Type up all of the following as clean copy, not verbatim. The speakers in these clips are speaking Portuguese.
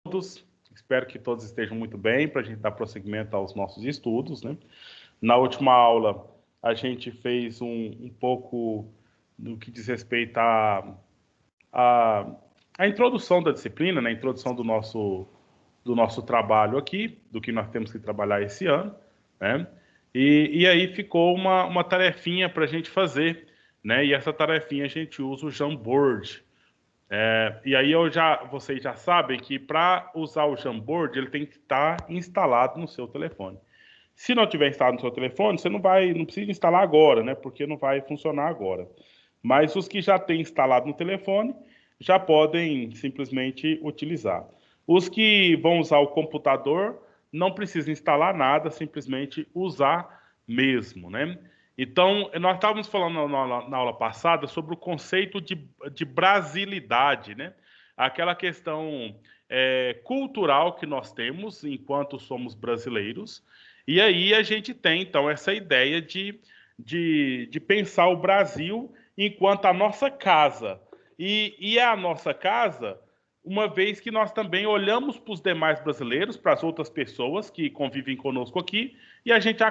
todos. Espero que todos estejam muito bem para a gente dar prosseguimento aos nossos estudos, né? Na última aula, a gente fez um pouco do que diz respeito à introdução da disciplina, né? A introdução do nosso trabalho aqui, do que nós temos que trabalhar esse ano, né? E aí ficou uma tarefinha para a gente fazer, né? E essa tarefinha a gente usa o Jamboard. E aí vocês já sabem que para usar o Jamboard, ele tem que estar instalado no seu telefone. Se não tiver instalado no seu telefone, você não precisa instalar agora, né? Porque não vai funcionar agora. Mas os que já têm instalado no telefone já podem simplesmente utilizar. Os que vão usar o computador não precisam instalar nada, simplesmente usar mesmo, né? Então, nós estávamos falando na aula passada sobre o conceito de brasilidade, né? Aquela questão cultural que nós temos enquanto somos brasileiros. E aí a gente tem, então, essa ideia de pensar o Brasil enquanto a nossa casa. E é a nossa casa, uma vez que nós também olhamos para os demais brasileiros, para as outras pessoas que convivem conosco aqui, e a gente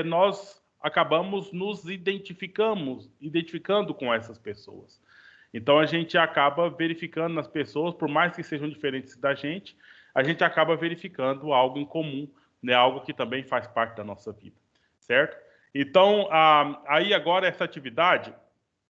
nós acabamos nos identificando com essas pessoas. Então a gente acaba verificando nas pessoas, por mais que sejam diferentes da gente acaba verificando algo em comum, né? Algo que também faz parte da nossa vida, certo? Então, aí agora essa atividade,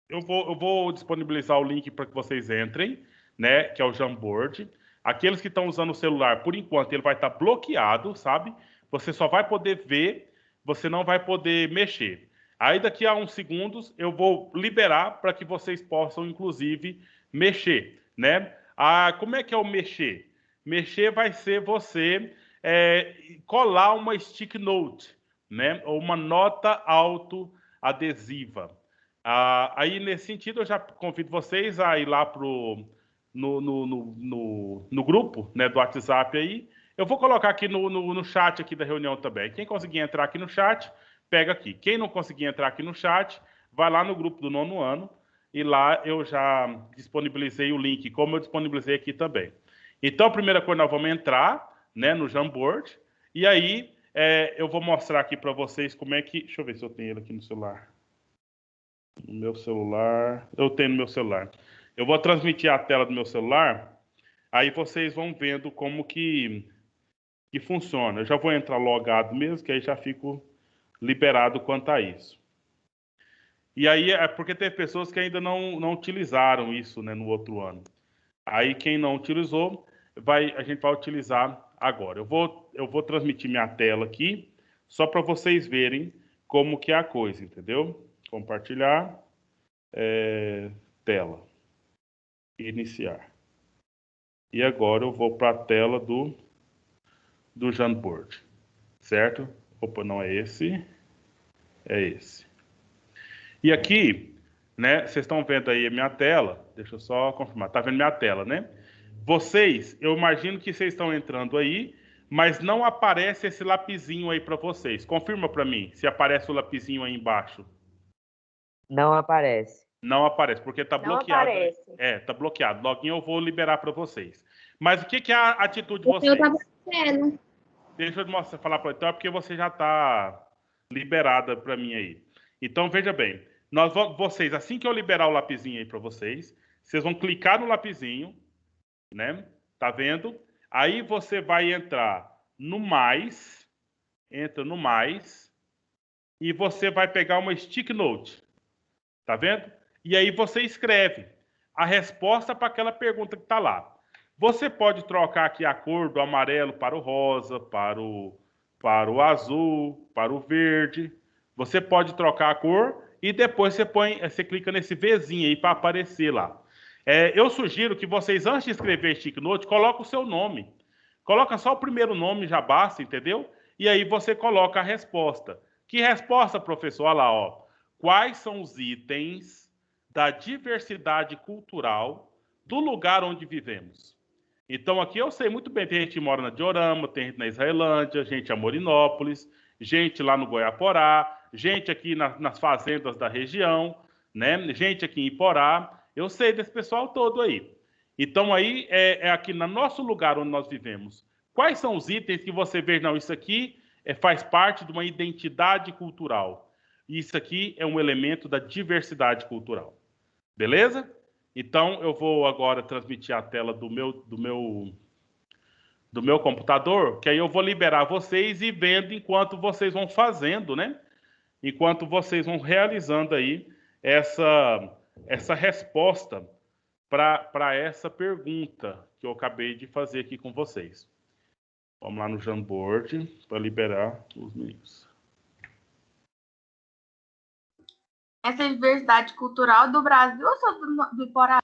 eu vou disponibilizar o link para que vocês entrem, né? Que é o Jamboard. Aqueles que estão usando o celular, por enquanto, ele vai estar bloqueado, sabe? Você só vai poder ver, você não vai poder mexer. Aí daqui a uns segundos eu vou liberar para que vocês possam, inclusive, mexer, né? Como é que é o mexer? Mexer vai ser você colar uma stick note, né? Ou uma nota autoadesiva. Aí, nesse sentido, eu já convido vocês a ir lá no grupo, né, do WhatsApp aí. Eu vou colocar aqui no chat aqui da reunião também. Quem conseguir entrar aqui no chat, pega aqui. Quem não conseguir entrar aqui no chat, vai lá no grupo do 9º ano e lá eu já disponibilizei o link, como eu disponibilizei aqui também. Então, a primeira coisa, nós vamos entrar, né, no Jamboard e aí eu vou mostrar aqui para vocês como é que... Deixa eu ver se eu tenho ele aqui no celular. No meu celular... Eu tenho no meu celular. Eu vou transmitir a tela do meu celular, aí vocês vão vendo como que funciona. Eu já vou entrar logado mesmo, que aí já fico liberado quanto a isso. E aí é porque tem pessoas que ainda não utilizaram isso, né, no outro ano. Aí quem não utilizou, a gente vai utilizar agora. Eu vou transmitir minha tela aqui, só para vocês verem como que é a coisa, entendeu? Compartilhar, tela, iniciar. E agora eu vou para a tela do Jamboard, certo? Opa, não é esse, é esse. E aqui, né, vocês estão vendo aí a minha tela, deixa eu só confirmar, tá vendo minha tela, né? Vocês, eu imagino que vocês estão entrando aí, mas não aparece esse lapisinho aí para vocês. Confirma para mim se aparece o lapisinho aí embaixo. Não aparece. Não aparece, porque está bloqueado. Não aparece. Está bloqueado. Loguinho eu vou liberar para vocês. Mas o que é a atitude de vocês? Eu estava vendo. Deixa eu falar para então, é porque você já está liberada para mim aí. Então, veja bem, vocês, assim que eu liberar o lapisinho aí para vocês vão clicar no lapisinho, né? Tá vendo? Aí você vai entrar no mais, entra no mais, e você vai pegar uma stick note. Tá vendo? E aí você escreve a resposta para aquela pergunta que está lá. Você pode trocar aqui a cor do amarelo para o rosa, para o azul, para o verde. Você pode trocar a cor e depois você clica nesse Vzinho aí para aparecer lá. Eu sugiro que vocês, antes de escrever stick note, coloquem o seu nome. Coloca só o primeiro nome, já basta, entendeu? E aí você coloca a resposta. Que resposta, professor? Olha lá, ó. Quais são os itens da diversidade cultural do lugar onde vivemos? Então, aqui eu sei muito bem, tem gente que mora na Diorama, tem gente na Israelândia, gente em Amorinópolis, gente lá no Goiaporá, gente aqui nas fazendas da região, né? Gente aqui em Iporá. Eu sei desse pessoal todo aí. Então, aí é aqui no nosso lugar onde nós vivemos. Quais são os itens que você vê, não, isso aqui faz parte de uma identidade cultural. Isso aqui é um elemento da diversidade cultural. Beleza? Então, eu vou agora transmitir a tela do meu computador, que aí eu vou liberar vocês e vendo enquanto vocês vão fazendo, né? Enquanto vocês vão realizando aí essa resposta para essa pergunta que eu acabei de fazer aqui com vocês. Vamos lá no Jamboard para liberar os meninos. Essa é a diversidade cultural do Brasil ou só do Iporá?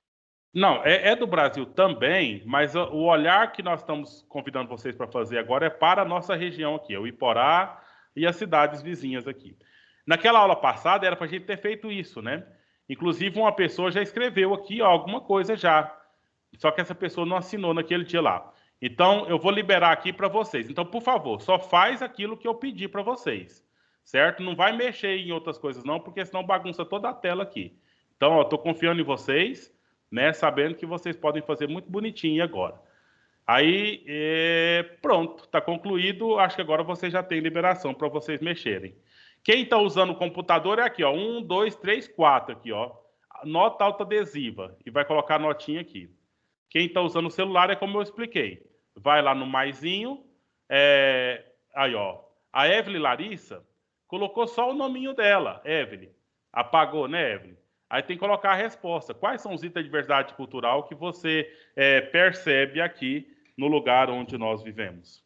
Não, é do Brasil também, mas o olhar que nós estamos convidando vocês para fazer agora é para a nossa região aqui, o Iporá e as cidades vizinhas aqui. Naquela aula passada era para a gente ter feito isso, né? Inclusive uma pessoa já escreveu aqui alguma coisa já, só que essa pessoa não assinou naquele dia lá. Então eu vou liberar aqui para vocês. Então, por favor, só faz aquilo que eu pedi para vocês, certo? Não vai mexer em outras coisas não, porque senão bagunça toda a tela aqui. Então, eu estou confiando em vocês, né? Sabendo que vocês podem fazer muito bonitinho agora. Aí, pronto, está concluído. Acho que agora vocês já têm liberação para vocês mexerem. Quem está usando o computador é aqui, ó. 1, 2, 3, 4 aqui, ó. Nota autoadesiva. E vai colocar a notinha aqui. Quem está usando o celular é como eu expliquei. Vai lá no maisinho. Aí, ó. A Evelyn Larissa colocou só o nominho dela, Evelyn. Apagou, né, Evelyn? Aí tem que colocar a resposta. Quais são os itens da diversidade cultural que você percebe aqui no lugar onde nós vivemos?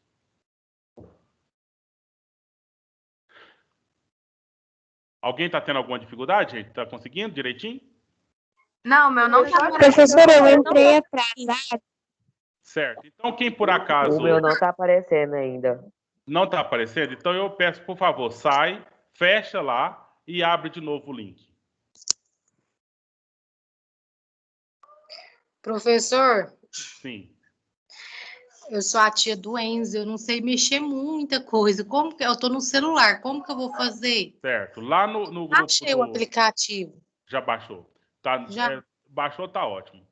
Alguém está tendo alguma dificuldade, gente? Está conseguindo direitinho? Não, meu não está aparecendo. Professora, eu entrei atrasado. Certo. Então, quem por acaso... O meu não está aparecendo ainda. Não está aparecendo? Então, eu peço, por favor, sai, fecha lá e abre de novo o link. Professor, Sim. eu sou a tia do Enzo, eu não sei mexer muita coisa. Como que eu tô no celular? Como que eu vou fazer? Certo. Lá no grupo... Achei o aplicativo. Já baixou. Tá, Já. Baixou, tá ótimo.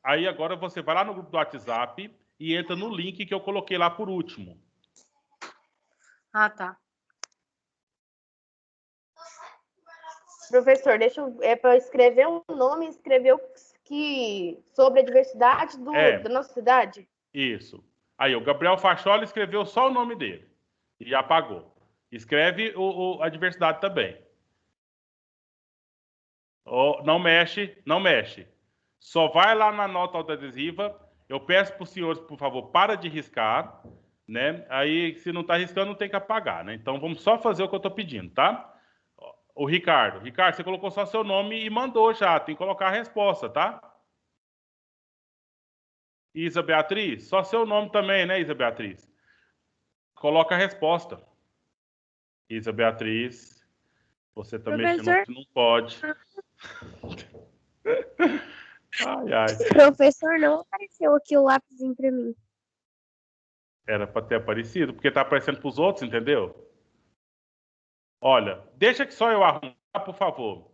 Aí agora você vai lá no grupo do WhatsApp e entra no link que eu coloquei lá por último. Ah, tá. Professor, é para escrever um nome, escrever sobre a diversidade da nossa cidade? Isso. Aí, o Gabriel Facholi escreveu só o nome dele e apagou. Escreve a diversidade também. Não mexe, não mexe. Só vai lá na nota autoadesiva. Eu peço para os senhores, por favor, para de riscar, né? Aí, se não está riscando, não tem que apagar, né? Então, vamos só fazer o que eu estou pedindo, tá? O Ricardo, você colocou só seu nome e mandou já. Tem que colocar a resposta, tá? Isa Beatriz, só seu nome também, né, Isa Beatriz? Coloca a resposta. Isa Beatriz, você também não pode. Ai, ai. Professor, não apareceu aqui o lápisinho para mim. Era para ter aparecido, porque tá aparecendo para os outros, entendeu? Olha, deixa que só eu arrumo, por favor.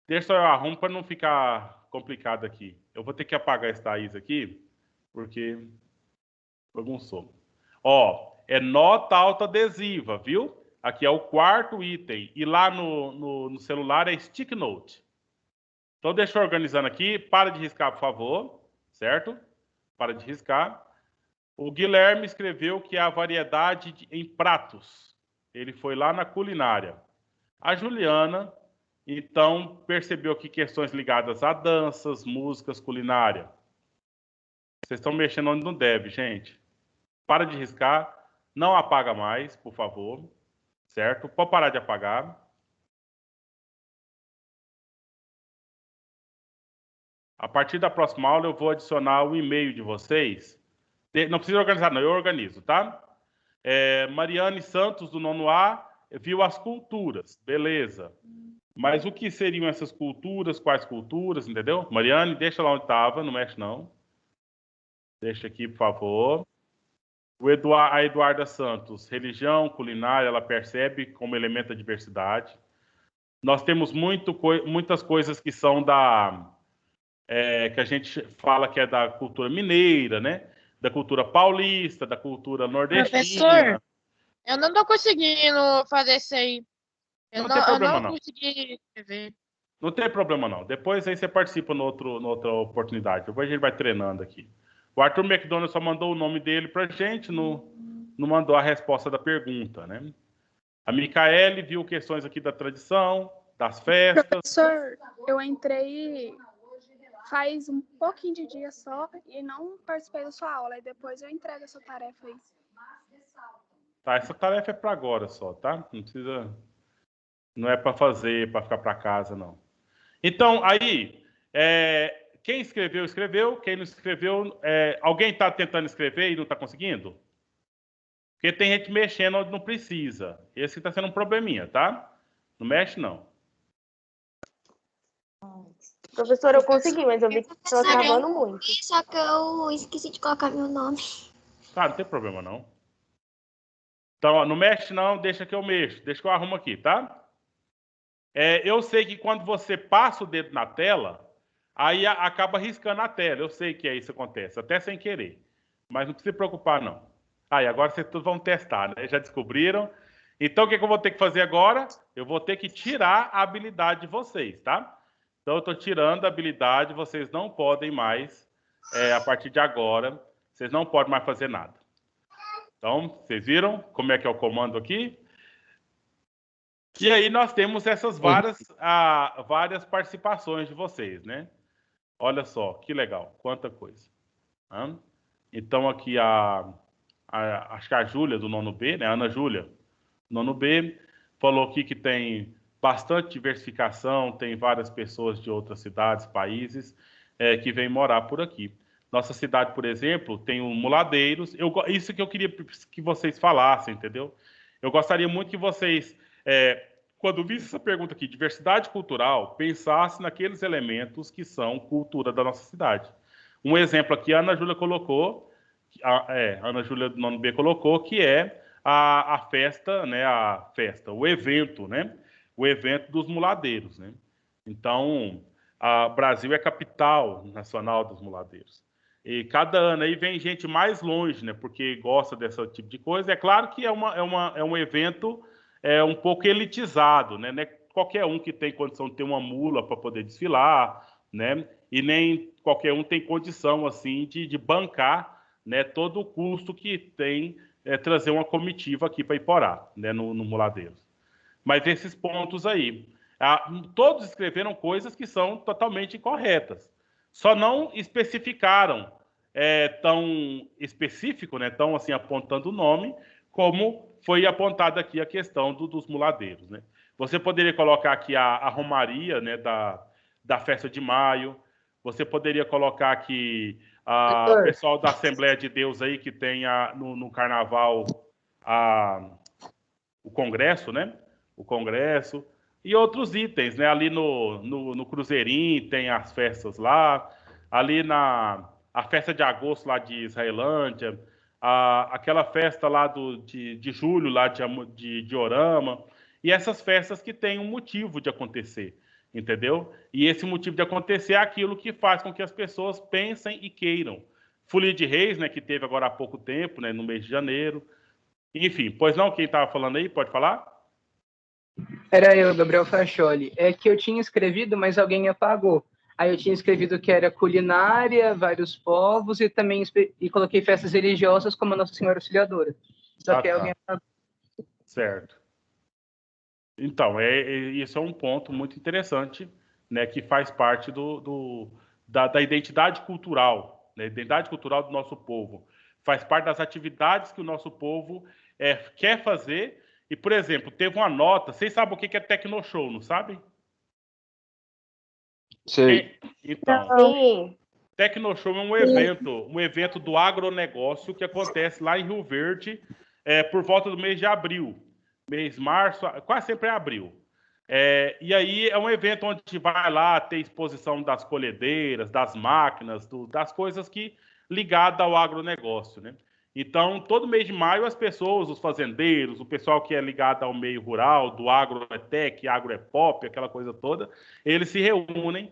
Deixa só eu arrumo para não ficar complicado aqui. Eu vou ter que apagar esse Thaís aqui, porque bagunçou. Ó, é nota autoadesiva, viu? Aqui é o quarto item. E lá no celular é stick note. Então, deixa eu organizando aqui. Para de riscar, por favor. Certo? Para de riscar. O Guilherme escreveu que é a variedade em pratos. Ele foi lá na culinária. A Juliana, então, percebeu que questões ligadas a danças, músicas, culinária. Vocês estão mexendo onde não deve, gente. Para de riscar. Não apaga mais, por favor. Certo? Pode parar de apagar. A partir da próxima aula, eu vou adicionar o e-mail de vocês. Não precisa organizar, não. Eu organizo, tá? Mariane Santos, do 9A, viu as culturas. Beleza. Mas o que seriam essas culturas? Quais culturas? Entendeu? Mariane, deixa lá onde estava. Não mexe, não. Deixa aqui, por favor. A Eduarda Santos, religião, culinária, ela percebe como elemento da diversidade. Nós temos muitas coisas que são que a gente fala que é da cultura mineira, né? Da cultura paulista, da cultura nordestina. Professor, eu não tô conseguindo fazer isso aí. Não tem problema, eu não não. consegui escrever. Não tem problema, não. Depois aí você participa na outra oportunidade. Depois a gente vai treinando aqui. O Arthur McDonald só mandou o nome dele pra gente, não mandou a resposta da pergunta, né? A Micaele viu questões aqui da tradição, das festas. Professor, eu entrei faz um pouquinho de dia só e não participei da sua aula. E depois eu entrego essa tarefa aí. Tá, essa tarefa é para agora só, tá? Não precisa... Não é para fazer, para ficar para casa, não. Então, aí, quem escreveu, escreveu. Quem não escreveu, alguém está tentando escrever e não está conseguindo? Porque tem gente mexendo onde não precisa. Esse está sendo um probleminha, tá? Não mexe, não. Professor, eu consegui, mas eu vi que estava travando muito. Só que eu esqueci de colocar meu nome. Tá, não tem problema, não. Então, ó, não mexe, não. Deixa que eu mexo. Deixa que eu arrumo aqui, tá? Eu sei que quando você passa o dedo na tela, aí acaba riscando a tela. Eu sei que isso acontece, até sem querer. Mas não precisa se preocupar, não. Aí, agora vocês todos vão testar, né? Já descobriram. Então, o que eu vou ter que fazer agora? Eu vou ter que tirar a habilidade de vocês, tá? Então, eu estou tirando a habilidade. Vocês não podem mais, a partir de agora, vocês não podem mais fazer nada. Então, vocês viram como é que é o comando aqui? E aí nós temos essas várias participações de vocês, né? Olha só, que legal, quanta coisa. Então aqui acho que a Júlia do nono B, né? A Ana Júlia, nono B, falou aqui que tem bastante diversificação, tem várias pessoas de outras cidades, países, que vêm morar por aqui. Nossa cidade, por exemplo, tem o Muladeiros. Isso que eu queria que vocês falassem, entendeu? Eu gostaria muito que vocês... quando visse essa pergunta aqui, diversidade cultural, pensasse naqueles elementos que são cultura da nossa cidade. Um exemplo aqui, a Ana Júlia colocou, a Ana Júlia do nono B colocou, que é a festa, né? O evento, né? O evento dos muladeiros, né? Então, o Brasil é capital nacional dos muladeiros. E cada ano aí vem gente mais longe, né? Porque gosta desse tipo de coisa. É claro que é um evento... um pouco elitizado, né? Não é qualquer um que tem condição de ter uma mula para poder desfilar, né? E nem qualquer um tem condição assim de bancar, né, todo o custo que tem trazer uma comitiva aqui para Iporá, né, no Muladeiros. Mas esses pontos aí, todos escreveram coisas que são totalmente incorretas. Só não especificaram tão específico, né, tão assim apontando o nome, como foi apontada aqui a questão dos muladeiros, né? Você poderia colocar aqui a romaria, né, da festa de maio. Você poderia colocar aqui o pessoal da Assembleia de Deus aí que tem no carnaval o congresso, né? O congresso e outros itens, né? Ali no Cruzeirinho tem as festas lá, ali a festa de agosto lá de Israelândia, aquela festa lá de julho, lá de Diorama, e essas festas que têm um motivo de acontecer, entendeu? E esse motivo de acontecer é aquilo que faz com que as pessoas pensem e queiram. Folia de Reis, né, que teve agora há pouco tempo, né, no mês de janeiro. Enfim, pois não, quem estava falando aí, pode falar? Era eu, Gabriel Fascioli. É que eu tinha escrevido, mas alguém apagou. Aí eu tinha escrevido que era culinária, vários povos, e também coloquei festas religiosas como a Nossa Senhora Auxiliadora. Só que alguém... Certo. Então, isso é um ponto muito interessante, né, que faz parte da identidade cultural, né, identidade cultural do nosso povo. Faz parte das atividades que o nosso povo quer fazer. E, por exemplo, teve uma nota... Vocês sabem o que é Tecnoshow, não sabem? Sei. Então, Tecnoshow é um evento do agronegócio que acontece lá em Rio Verde por volta do mês de abril. Mês março, quase sempre é abril. E aí é um evento onde vai lá ter exposição das colhedeiras, das máquinas, das coisas ligadas ao agronegócio, né? Então, todo mês de maio, as pessoas, os fazendeiros, o pessoal que é ligado ao meio rural, do agro é tech, agro é pop, aquela coisa toda, eles se reúnem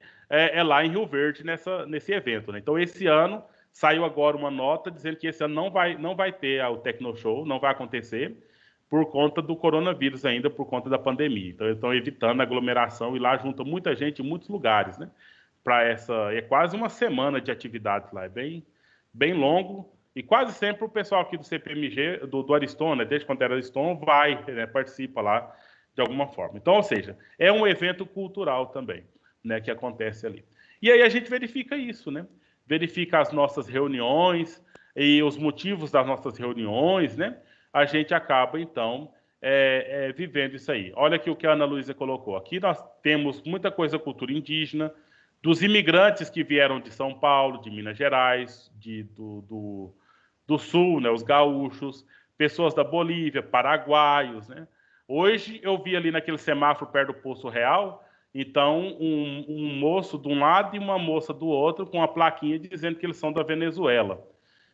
lá em Rio Verde nesse evento, né? Então, esse ano, saiu agora uma nota dizendo que esse ano não vai ter o Tecnoshow, não vai acontecer, por conta do coronavírus ainda, por conta da pandemia. Então, eles estão evitando a aglomeração e lá junta muita gente em muitos lugares, né? É quase uma semana de atividades lá, é bem longo. E quase sempre o pessoal aqui do CPMG, do Ariston, né, desde quando era Ariston, vai, né, participa lá de alguma forma. Então, ou seja, é um evento cultural também, né, que acontece ali. E aí a gente verifica isso, né? Verifica as nossas reuniões e os motivos das nossas reuniões, né? A gente acaba, então, vivendo isso aí. Olha aqui o que a Ana Luísa colocou. Aqui nós temos muita coisa cultura indígena, dos imigrantes que vieram de São Paulo, de Minas Gerais, do Sul, né, os gaúchos, pessoas da Bolívia, paraguaios, né? Hoje eu vi ali naquele semáforo perto do Poço Real, então um moço de um lado e uma moça do outro com uma plaquinha dizendo que eles são da Venezuela.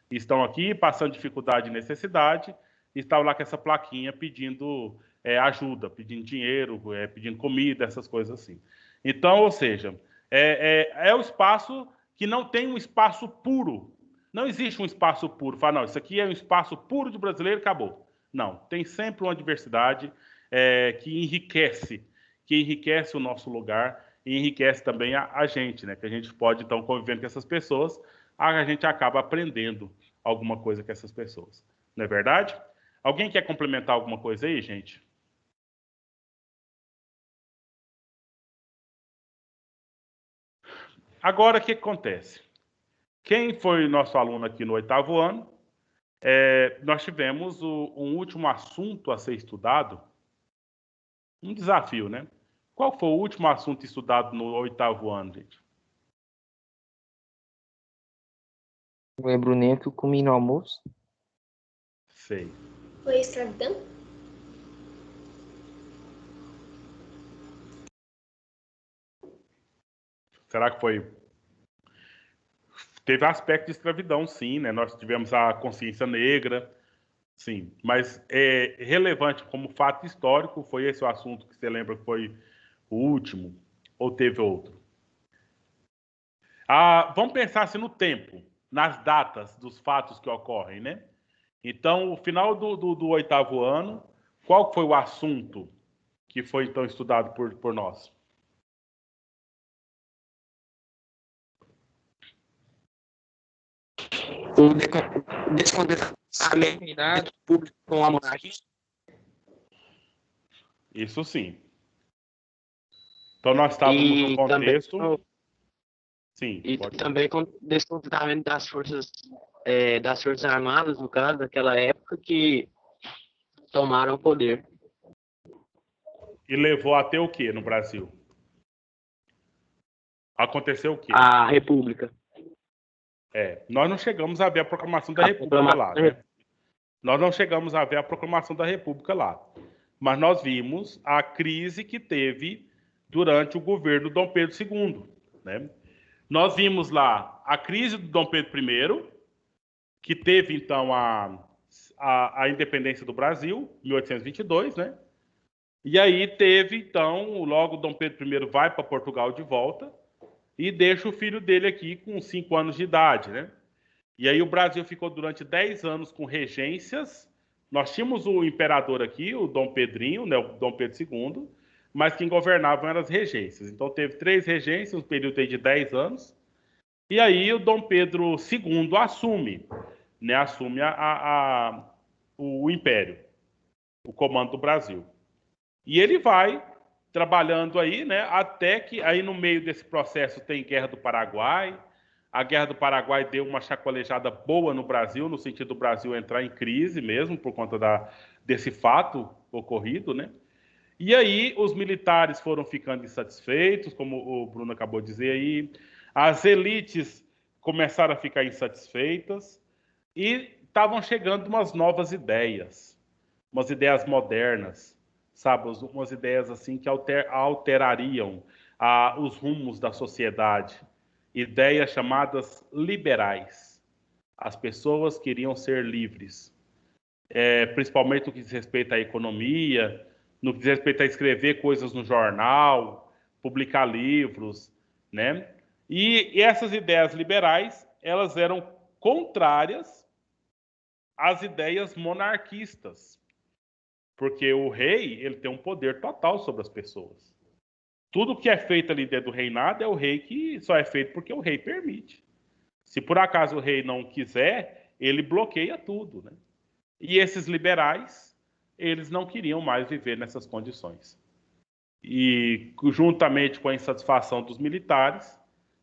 Estão aqui passando dificuldade e necessidade, e estavam lá com essa plaquinha pedindo ajuda, pedindo dinheiro, pedindo comida, essas coisas assim. Então, ou seja, é o espaço que não tem um espaço puro. Não existe um espaço puro. Fala, não, isso aqui é um espaço puro de brasileiro, acabou. Não, tem sempre uma diversidade que enriquece o nosso lugar e enriquece também a gente, né? Que a gente pode, então, convivendo com essas pessoas, a gente acaba aprendendo alguma coisa com essas pessoas. Não é verdade? Alguém quer complementar alguma coisa aí, gente? Agora, o que acontece? Quem foi nosso aluno aqui no 8º ano, nós tivemos um último assunto a ser estudado, um desafio, né? Qual foi o último assunto estudado no 8º ano, gente? Não lembro nem o que eu comi no almoço. Sei. Foi escravidão? Será que foi? Teve aspecto de escravidão, sim, né? Nós tivemos a consciência negra, sim. Mas relevante como fato histórico, foi esse o assunto que você lembra que foi o último? Ou teve outro? Vamos pensar assim no tempo, nas datas dos fatos que ocorrem, né? Então, o final do 8º ano, qual foi o assunto que foi, então, estudado por nós? O descontentamento público com a monarquia. Isso sim. Então, nós estávamos no contexto... Também, sim, e também com o descontentamento das Forças Armadas, no caso, daquela época, que tomaram o poder. E levou até o quê no Brasil? Aconteceu o quê? A República. Nós não chegamos a ver a proclamação da República lá, né? Nós não chegamos a ver a proclamação da República lá. Mas nós vimos a crise que teve durante o governo do Dom Pedro II, né? Nós vimos lá a crise do Dom Pedro I, que teve, então, a independência do Brasil, 1822, né? E aí teve, então, logo Dom Pedro I vai para Portugal de volta e deixa o filho dele aqui com 5 anos de idade, né? E aí o Brasil ficou durante 10 anos com regências. Nós tínhamos o imperador aqui, o Dom Pedrinho, né, o Dom Pedro II, mas quem governava eram as regências. Então teve 3 regências, um período aí de 10 anos. E aí o Dom Pedro II assume, né, o império, o comando do Brasil. E ele vai trabalhando aí, né, até que aí no meio desse processo tem Guerra do Paraguai. A Guerra do Paraguai deu uma chacoalejada boa no Brasil, no sentido do Brasil entrar em crise mesmo, por conta desse fato ocorrido, né? E aí os militares foram ficando insatisfeitos, como o Bruno acabou de dizer aí. As elites começaram a ficar insatisfeitas e estavam chegando umas novas ideias, umas ideias modernas, sabe? Umas ideias assim que alterariam os rumos da sociedade. Ideias chamadas liberais. As pessoas queriam ser livres, principalmente no que diz respeito à economia, no que diz respeito a escrever coisas no jornal, publicar livros, né? E essas ideias liberais, elas eram contrárias às ideias monarquistas, porque o rei, ele tem um poder total sobre as pessoas. Tudo que é feito ali dentro do reinado é o rei que só é feito porque o rei permite. Se por acaso o rei não quiser, ele bloqueia tudo, né? E esses liberais, eles não queriam mais viver nessas condições. E juntamente com a insatisfação dos militares,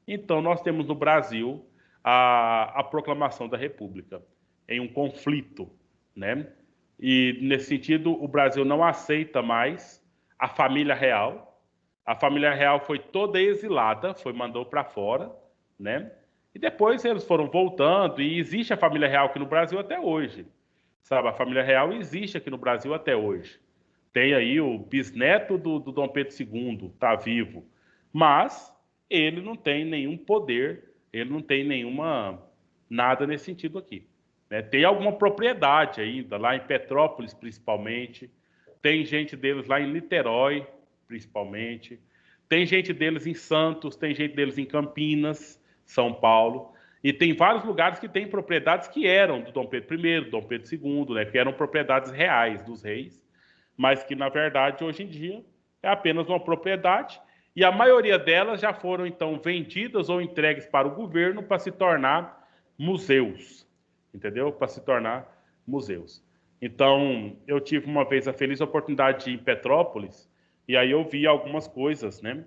então nós temos no Brasil a proclamação da República, em um conflito, né? E nesse sentido, o Brasil não aceita mais a família real. A família real foi toda exilada, mandou para fora, né? E depois eles foram voltando, e existe a família real aqui no Brasil até hoje. Sabe, a família real existe aqui no Brasil até hoje. Tem aí o bisneto do Dom Pedro II, está vivo. Mas ele não tem nenhum poder, ele não tem nada nesse sentido aqui. Né? Tem alguma propriedade ainda, lá em Petrópolis, principalmente. Tem gente deles lá em Niterói, principalmente. Tem gente deles em Santos, tem gente deles em Campinas, São Paulo. E tem vários lugares que têm propriedades que eram do Dom Pedro I, do Dom Pedro II, né? Que eram propriedades reais dos reis, mas que, na verdade, hoje em dia, é apenas uma propriedade. E a maioria delas já foram, então, vendidas ou entregues para o governo para se tornar museus. Entendeu? Para se tornar museus. Então, eu tive uma vez a feliz oportunidade de ir em Petrópolis, e aí eu vi algumas coisas, né?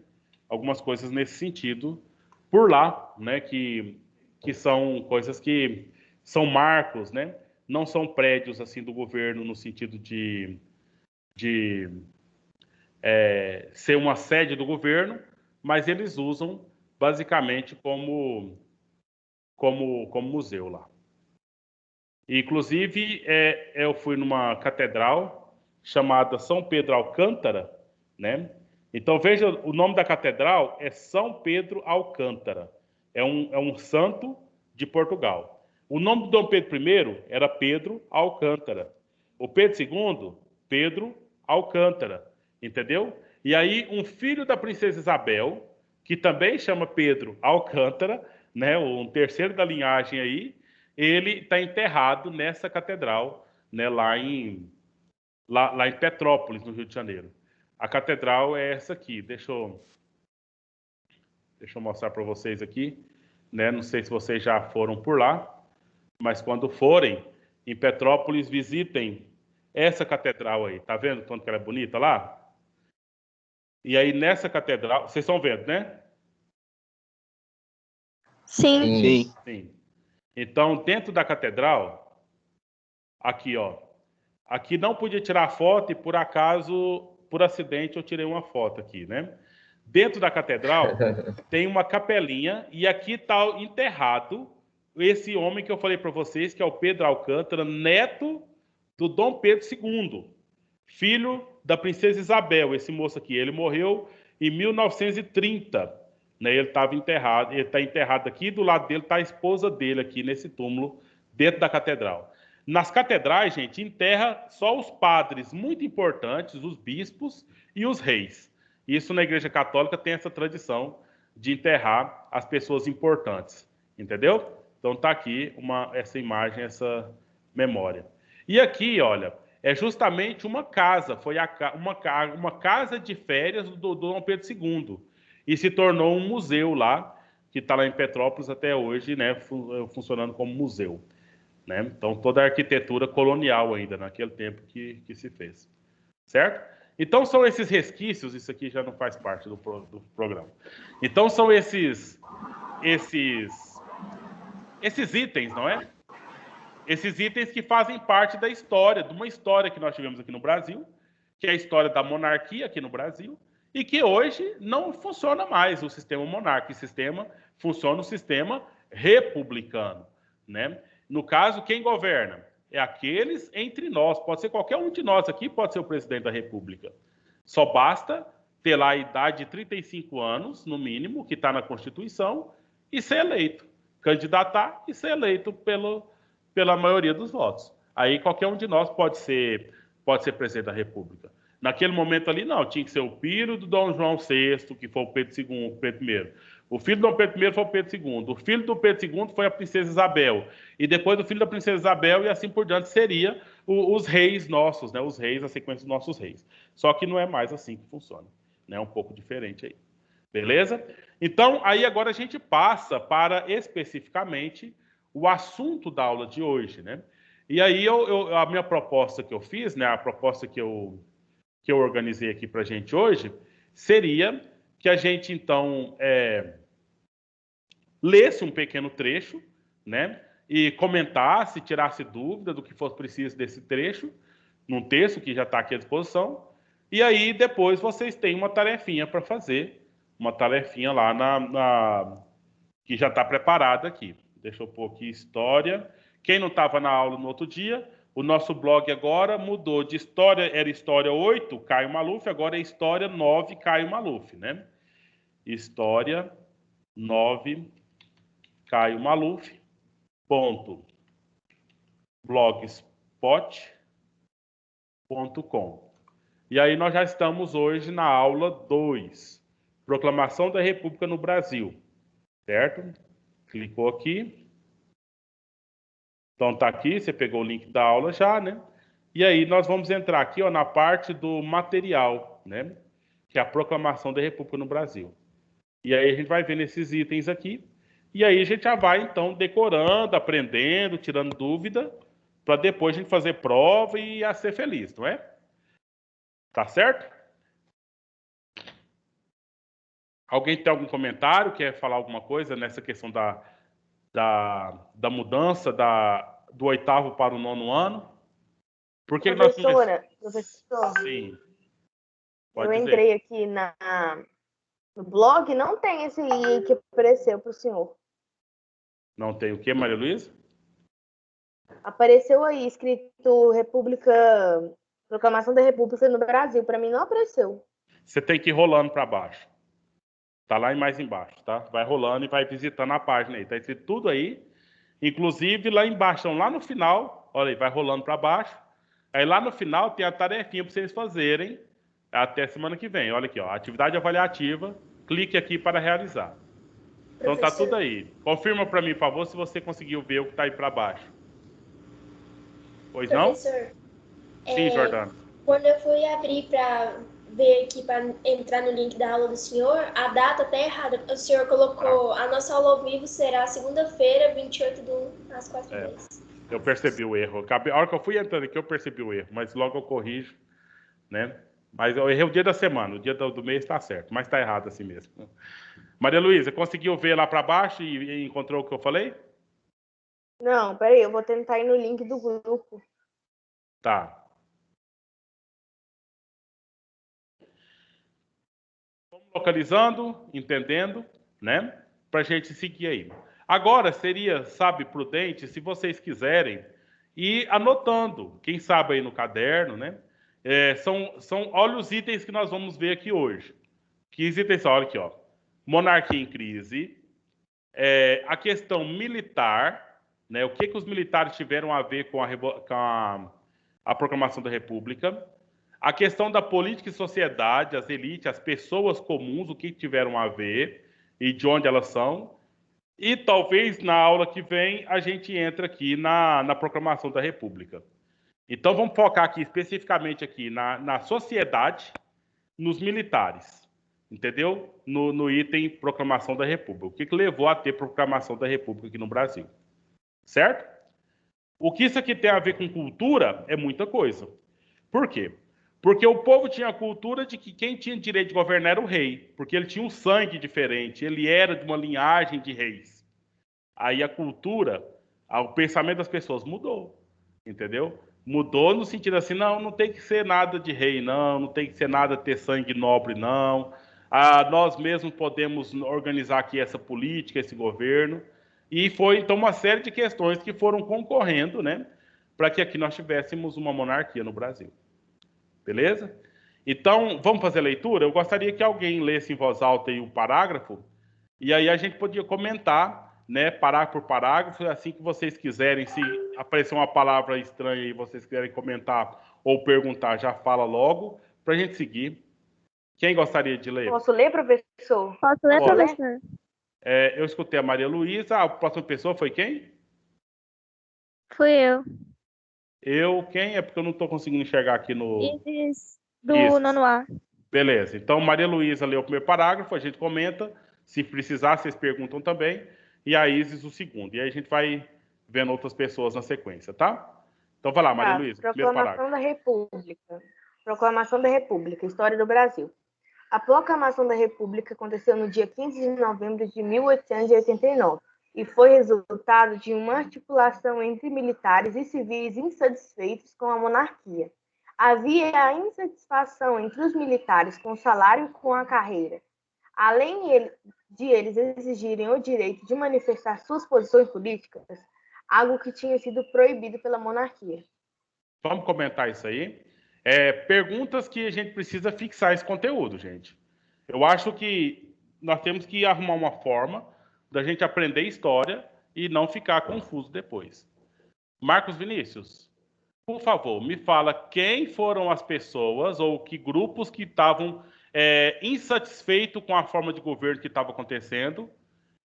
Algumas coisas nesse sentido por lá, né? Que são coisas que são marcos, né? Não são prédios assim do governo no sentido de ser uma sede do governo, mas eles usam basicamente como museu lá. Inclusive, eu fui numa catedral chamada São Pedro Alcântara, né? Então, veja, o nome da catedral é São Pedro Alcântara. É um santo de Portugal. O nome do Dom Pedro I era Pedro Alcântara. O Pedro II, Pedro Alcântara. Entendeu? E aí, um filho da princesa Isabel, que também chama Pedro Alcântara, né? Um terceiro da linhagem aí, ele está enterrado nessa catedral, né? Lá em Petrópolis, no Rio de Janeiro. A catedral é essa aqui. Deixa eu mostrar para vocês aqui, né? Não sei se vocês já foram por lá, mas quando forem em Petrópolis, visitem essa catedral aí. Tá vendo quanto que ela é bonita lá? E aí nessa catedral, vocês estão vendo, né? Sim. Sim. Então, dentro da catedral, aqui, ó. Aqui não podia tirar foto e por acaso, por acidente, eu tirei uma foto aqui, né? Dentro da catedral tem uma capelinha e aqui está enterrado esse homem que eu falei para vocês, que é o Pedro Alcântara, neto do Dom Pedro II, filho da princesa Isabel. Esse moço aqui, ele morreu em 1930, né? Ele está enterrado aqui, do lado dele está a esposa dele aqui nesse túmulo dentro da catedral. Nas catedrais, gente, enterra só os padres muito importantes, os bispos e os reis. Isso na Igreja Católica tem essa tradição de enterrar as pessoas importantes, entendeu? Então tá aqui essa imagem, essa memória. E aqui, olha, é justamente uma casa, foi uma casa de férias do Dom Pedro II. E se tornou um museu lá, que está lá em Petrópolis até hoje, né, funcionando como museu. Né? Então, toda a arquitetura colonial ainda, naquele tempo que se fez. Certo? Então, são esses resquícios, isso aqui já não faz parte do programa. Então, são esses itens, não é? Esses itens que fazem parte da história, de uma história que nós tivemos aqui no Brasil, que é a história da monarquia aqui no Brasil, e que hoje não funciona mais o sistema monárquico, funciona o sistema republicano, né? No caso, quem governa? É aqueles entre nós, pode ser qualquer um de nós aqui, pode ser o presidente da República. Só basta ter lá a idade de 35 anos, no mínimo, que está na Constituição, e ser eleito. candidatar e ser eleito pela maioria dos votos. Aí qualquer um de nós pode ser presidente da República. Naquele momento ali, não, tinha que ser o filho do Dom João VI, que foi o Pedro I. O filho do Dom Pedro I foi o Pedro II. O filho do Pedro II foi a princesa Isabel. E depois do filho da princesa Isabel e assim por diante seria os reis nossos, né? Os reis, a sequência dos nossos reis. Só que não é mais assim que funciona. Né? É um pouco diferente aí. Beleza? Então, aí agora a gente passa para especificamente o assunto da aula de hoje, né? E aí a minha proposta que eu fiz, né? A proposta que eu organizei aqui para a gente hoje, seria que a gente, então, lesse um pequeno trecho, né? E comentasse, tirasse dúvida do que fosse preciso desse trecho, num texto que já está aqui à disposição. E aí, depois, vocês têm uma tarefinha para fazer, uma tarefinha lá que já está preparada aqui. Deixa eu pôr aqui história. Quem não estava na aula no outro dia, o nosso blog agora mudou de história, era história 8, Caio Maluf, agora é história 9, Caio Maluf, né? História 9, Caio Maluf, .blogspot.com. E aí nós já estamos hoje na aula 2, Proclamação da República no Brasil, certo? Clicou aqui. Então tá aqui, você pegou o link da aula já, né? E aí nós vamos entrar aqui, ó, na parte do material, né? Que é a Proclamação da República no Brasil. E aí a gente vai vendo esses itens aqui. E aí a gente já vai, então, decorando, aprendendo, tirando dúvida, para depois a gente fazer prova e a ser feliz, não é? Tá certo? Alguém tem algum comentário? Quer falar alguma coisa nessa questão da mudança do 8º para o 9º ano? Porque professora, Sim. Eu entrei aqui no blog, não tem esse link que apareceu para o senhor. Não tem o quê, Maria Luísa? Apareceu aí, escrito Proclamação da República no Brasil. Para mim não apareceu. Você tem que ir rolando para baixo. Tá lá mais embaixo, tá? Vai rolando e vai visitando a página aí. Tá escrito tudo aí. Inclusive lá embaixo, então, lá no final, olha aí, vai rolando para baixo. Aí lá no final tem a tarefinha para vocês fazerem até semana que vem. Olha aqui, ó, atividade avaliativa. Clique aqui para realizar. Então tá tudo aí. Confirma para mim, por favor, se você conseguiu ver o que tá aí para baixo. Pois não? Professor, Sim, Jordana. Quando eu fui abrir para ver aqui, para entrar no link da aula do senhor, a data tá errada. O senhor colocou, a nossa aula ao vivo será segunda-feira, 28/1, às 4h10. Eu percebi o erro. A hora que eu fui entrando aqui, eu percebi o erro, mas logo eu corrijo, né? Mas eu errei o dia da semana, o dia do mês está certo, mas está errado assim mesmo. Maria Luísa, conseguiu ver lá para baixo e encontrou o que eu falei? Não, peraí, eu vou tentar ir no link do grupo. Tá. Vamos localizando, entendendo, né? Para a gente seguir aí. Agora, seria, sabe, prudente, se vocês quiserem, ir anotando, quem sabe aí no caderno, né? Olha os itens que nós vamos ver aqui hoje. Que itens são? Olha aqui, ó. Monarquia em crise, a questão militar, né? O que os militares tiveram a ver com a proclamação da República, a questão da política e sociedade, as elites, as pessoas comuns, o que tiveram a ver e de onde elas são. E talvez na aula que vem a gente entre aqui na proclamação da República. Então vamos focar aqui especificamente aqui na sociedade, nos militares, entendeu? No item proclamação da República. O que levou a ter proclamação da República aqui no Brasil, certo? O que isso aqui tem a ver com cultura é muita coisa. Por quê? Porque o povo tinha a cultura de que quem tinha direito de governar era o rei, porque ele tinha um sangue diferente, ele era de uma linhagem de reis. Aí a cultura, o pensamento das pessoas mudou, entendeu? Mudou no sentido assim, não tem que ser nada de rei, não tem que ser nada ter sangue nobre, não. Nós mesmos podemos organizar aqui essa política, esse governo. E foi, então, uma série de questões que foram concorrendo, né, para que aqui nós tivéssemos uma monarquia no Brasil. Beleza? Então, vamos fazer a leitura? Eu gostaria que alguém lesse em voz alta aí o parágrafo, e aí a gente podia comentar né, parágrafo por parágrafo, assim que vocês quiserem, se aparecer uma palavra estranha e vocês quiserem comentar ou perguntar, já fala logo, para a gente seguir. Quem gostaria de ler? Posso ler, professor? Posso ler, Pode. professor? Eu escutei a Maria Luísa, a próxima pessoa foi quem? Fui eu. Quem? É porque eu não estou conseguindo enxergar aqui no... Isis, do Isso. nono A. Beleza, então Maria Luísa leu o primeiro parágrafo, a gente comenta, se precisar, vocês perguntam também, e a Isis o segundo. E aí a gente vai vendo outras pessoas na sequência, tá? Então vai lá, Maria Luísa, primeiro parágrafo. Proclamação da República. Proclamação da República, História do Brasil. A proclamação da República aconteceu no dia 15 de novembro de 1889 e foi resultado de uma articulação entre militares e civis insatisfeitos com a monarquia. Havia a insatisfação entre os militares com o salário e com a carreira. Além de eles exigirem o direito de manifestar suas posições políticas, algo que tinha sido proibido pela monarquia. Vamos comentar isso aí. Perguntas que a gente precisa fixar esse conteúdo, gente. Eu acho que nós temos que arrumar uma forma da gente aprender história e não ficar confuso depois. Marcos Vinícius, por favor, me fala quem foram as pessoas ou que grupos que estavam insatisfeitos com a forma de governo que estava acontecendo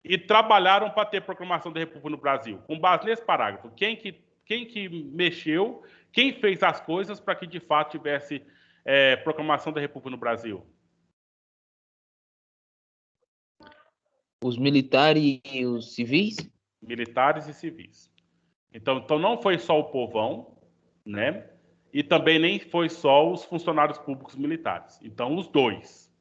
e trabalharam para ter proclamação da República no Brasil. Com base nesse parágrafo, quem que mexeu, quem fez as coisas para que de fato tivesse proclamação da República no Brasil? Os militares e os civis? Militares e civis. Então não foi só o povão, né? E também nem foi só os funcionários públicos militares. Então, os dois.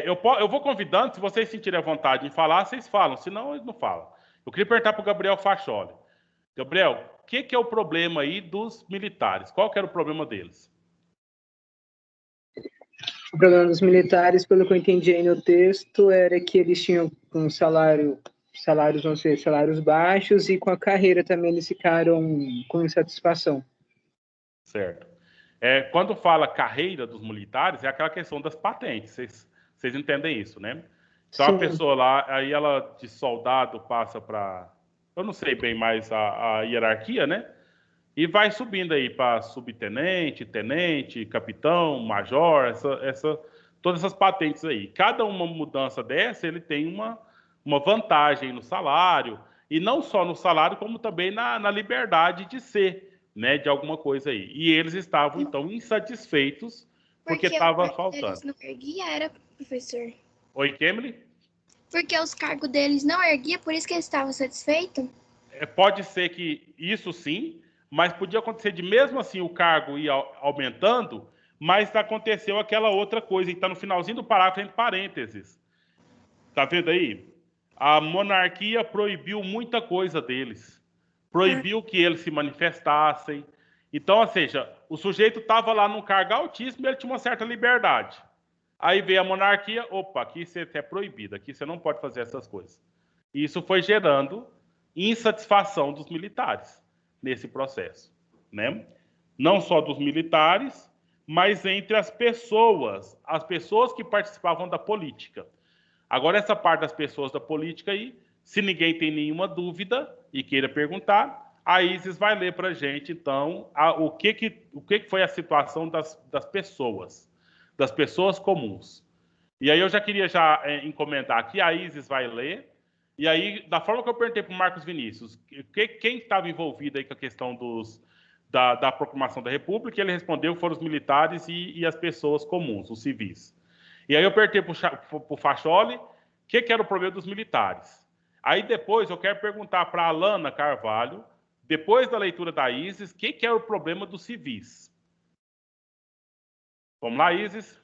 Eu vou convidando, se vocês sentirem a vontade de falar, vocês falam, senão eles não falam. Eu queria perguntar para o Gabriel Facholi. Gabriel, o que é o problema aí dos militares? Qual que era o problema deles? O problema dos militares, pelo que eu entendi aí no texto, era que eles tinham um salários baixos e com a carreira também eles ficaram com insatisfação. Certo. Quando fala carreira dos militares, é aquela questão das patentes. Vocês entendem isso, né? Então, sim, a pessoa lá, aí ela de soldado passa para... Eu não sei bem mais a hierarquia, né? E vai subindo aí para subtenente, tenente, capitão, major, todas essas patentes aí. Cada uma mudança dessa, ele tem uma vantagem no salário, e não só no salário, como também na liberdade de ser, né, de alguma coisa aí. E eles estavam, então, insatisfeitos porque estava faltando. Eles não erguia, era, professor? Oi, Kemily? Porque os cargos deles não erguia, por isso que eles estavam satisfeitos? Pode ser que isso sim, mas podia acontecer de mesmo assim o cargo ir aumentando, mas aconteceu aquela outra coisa, que está no finalzinho do parágrafo, entre parênteses. Tá vendo aí? A monarquia proibiu muita coisa deles. Proibiu que eles se manifestassem. Então, ou seja, o sujeito estava lá num cargo altíssimo e ele tinha uma certa liberdade. Aí veio a monarquia, opa, aqui você é proibido, aqui você não pode fazer essas coisas. E isso foi gerando insatisfação dos militares nesse processo, né? Não só dos militares, mas entre as pessoas que participavam da política. Agora, essa parte das pessoas da política aí, se ninguém tem nenhuma dúvida e queira perguntar, a Isis vai ler para a gente, então, o que foi a situação das pessoas comuns. E aí eu já queria encomendar aqui, a Isis vai ler, e aí, da forma que eu perguntei para o Marcos Vinícius, quem estava envolvido aí com a questão da proclamação da República, ele respondeu que foram os militares e as pessoas comuns, os civis. E aí eu perguntei para o Facholi o que era o problema dos militares. Aí depois eu quero perguntar para a Alana Carvalho, depois da leitura da Isis, o que era o problema dos civis. Vamos lá, Isis?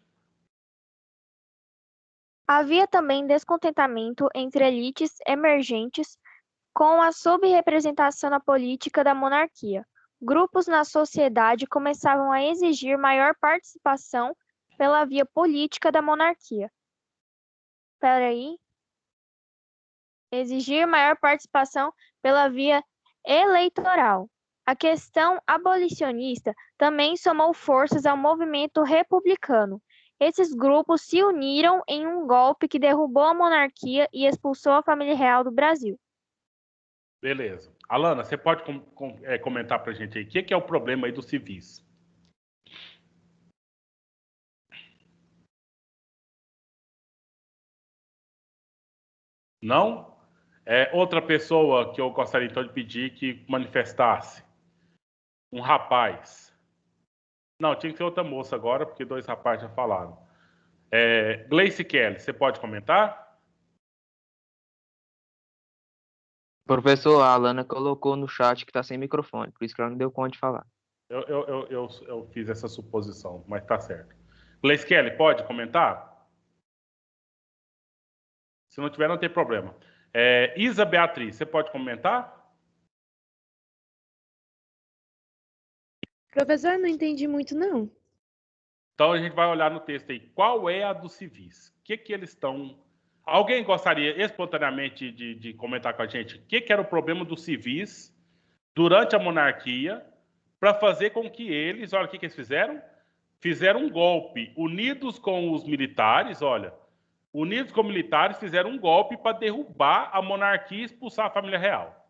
Havia também descontentamento entre elites emergentes com a subrepresentação na política da monarquia. Grupos na sociedade começavam a exigir maior participação pela via política da monarquia. Exigir maior participação pela via eleitoral. A questão abolicionista também somou forças ao movimento republicano. Esses grupos se uniram em um golpe que derrubou a monarquia e expulsou a família real do Brasil. Beleza. Alana, você pode comentar para a gente aí o que é o problema aí dos civis? Não? Outra pessoa que eu gostaria então de pedir que manifestasse. Um rapaz. Não, tinha que ser outra moça agora, porque 2 rapazes já falaram. Gleice Kelly, você pode comentar? Professor, a Alana colocou no chat que está sem microfone, por isso que ela não deu conta de falar. Eu fiz essa suposição, mas tá certo. Gleice Kelly, pode comentar? Se não tiver, não tem problema. Isa Beatriz, você pode comentar? Professor, não entendi muito, não. Então, a gente vai olhar no texto aí. Qual é a dos civis? O que eles estão... Alguém gostaria espontaneamente de comentar com a gente o que era o problema dos civis durante a monarquia para fazer com que eles... Olha o que eles fizeram. Fizeram um golpe. Unidos com os militares, olha... Unidos com militares, fizeram um golpe para derrubar a monarquia e expulsar a família real.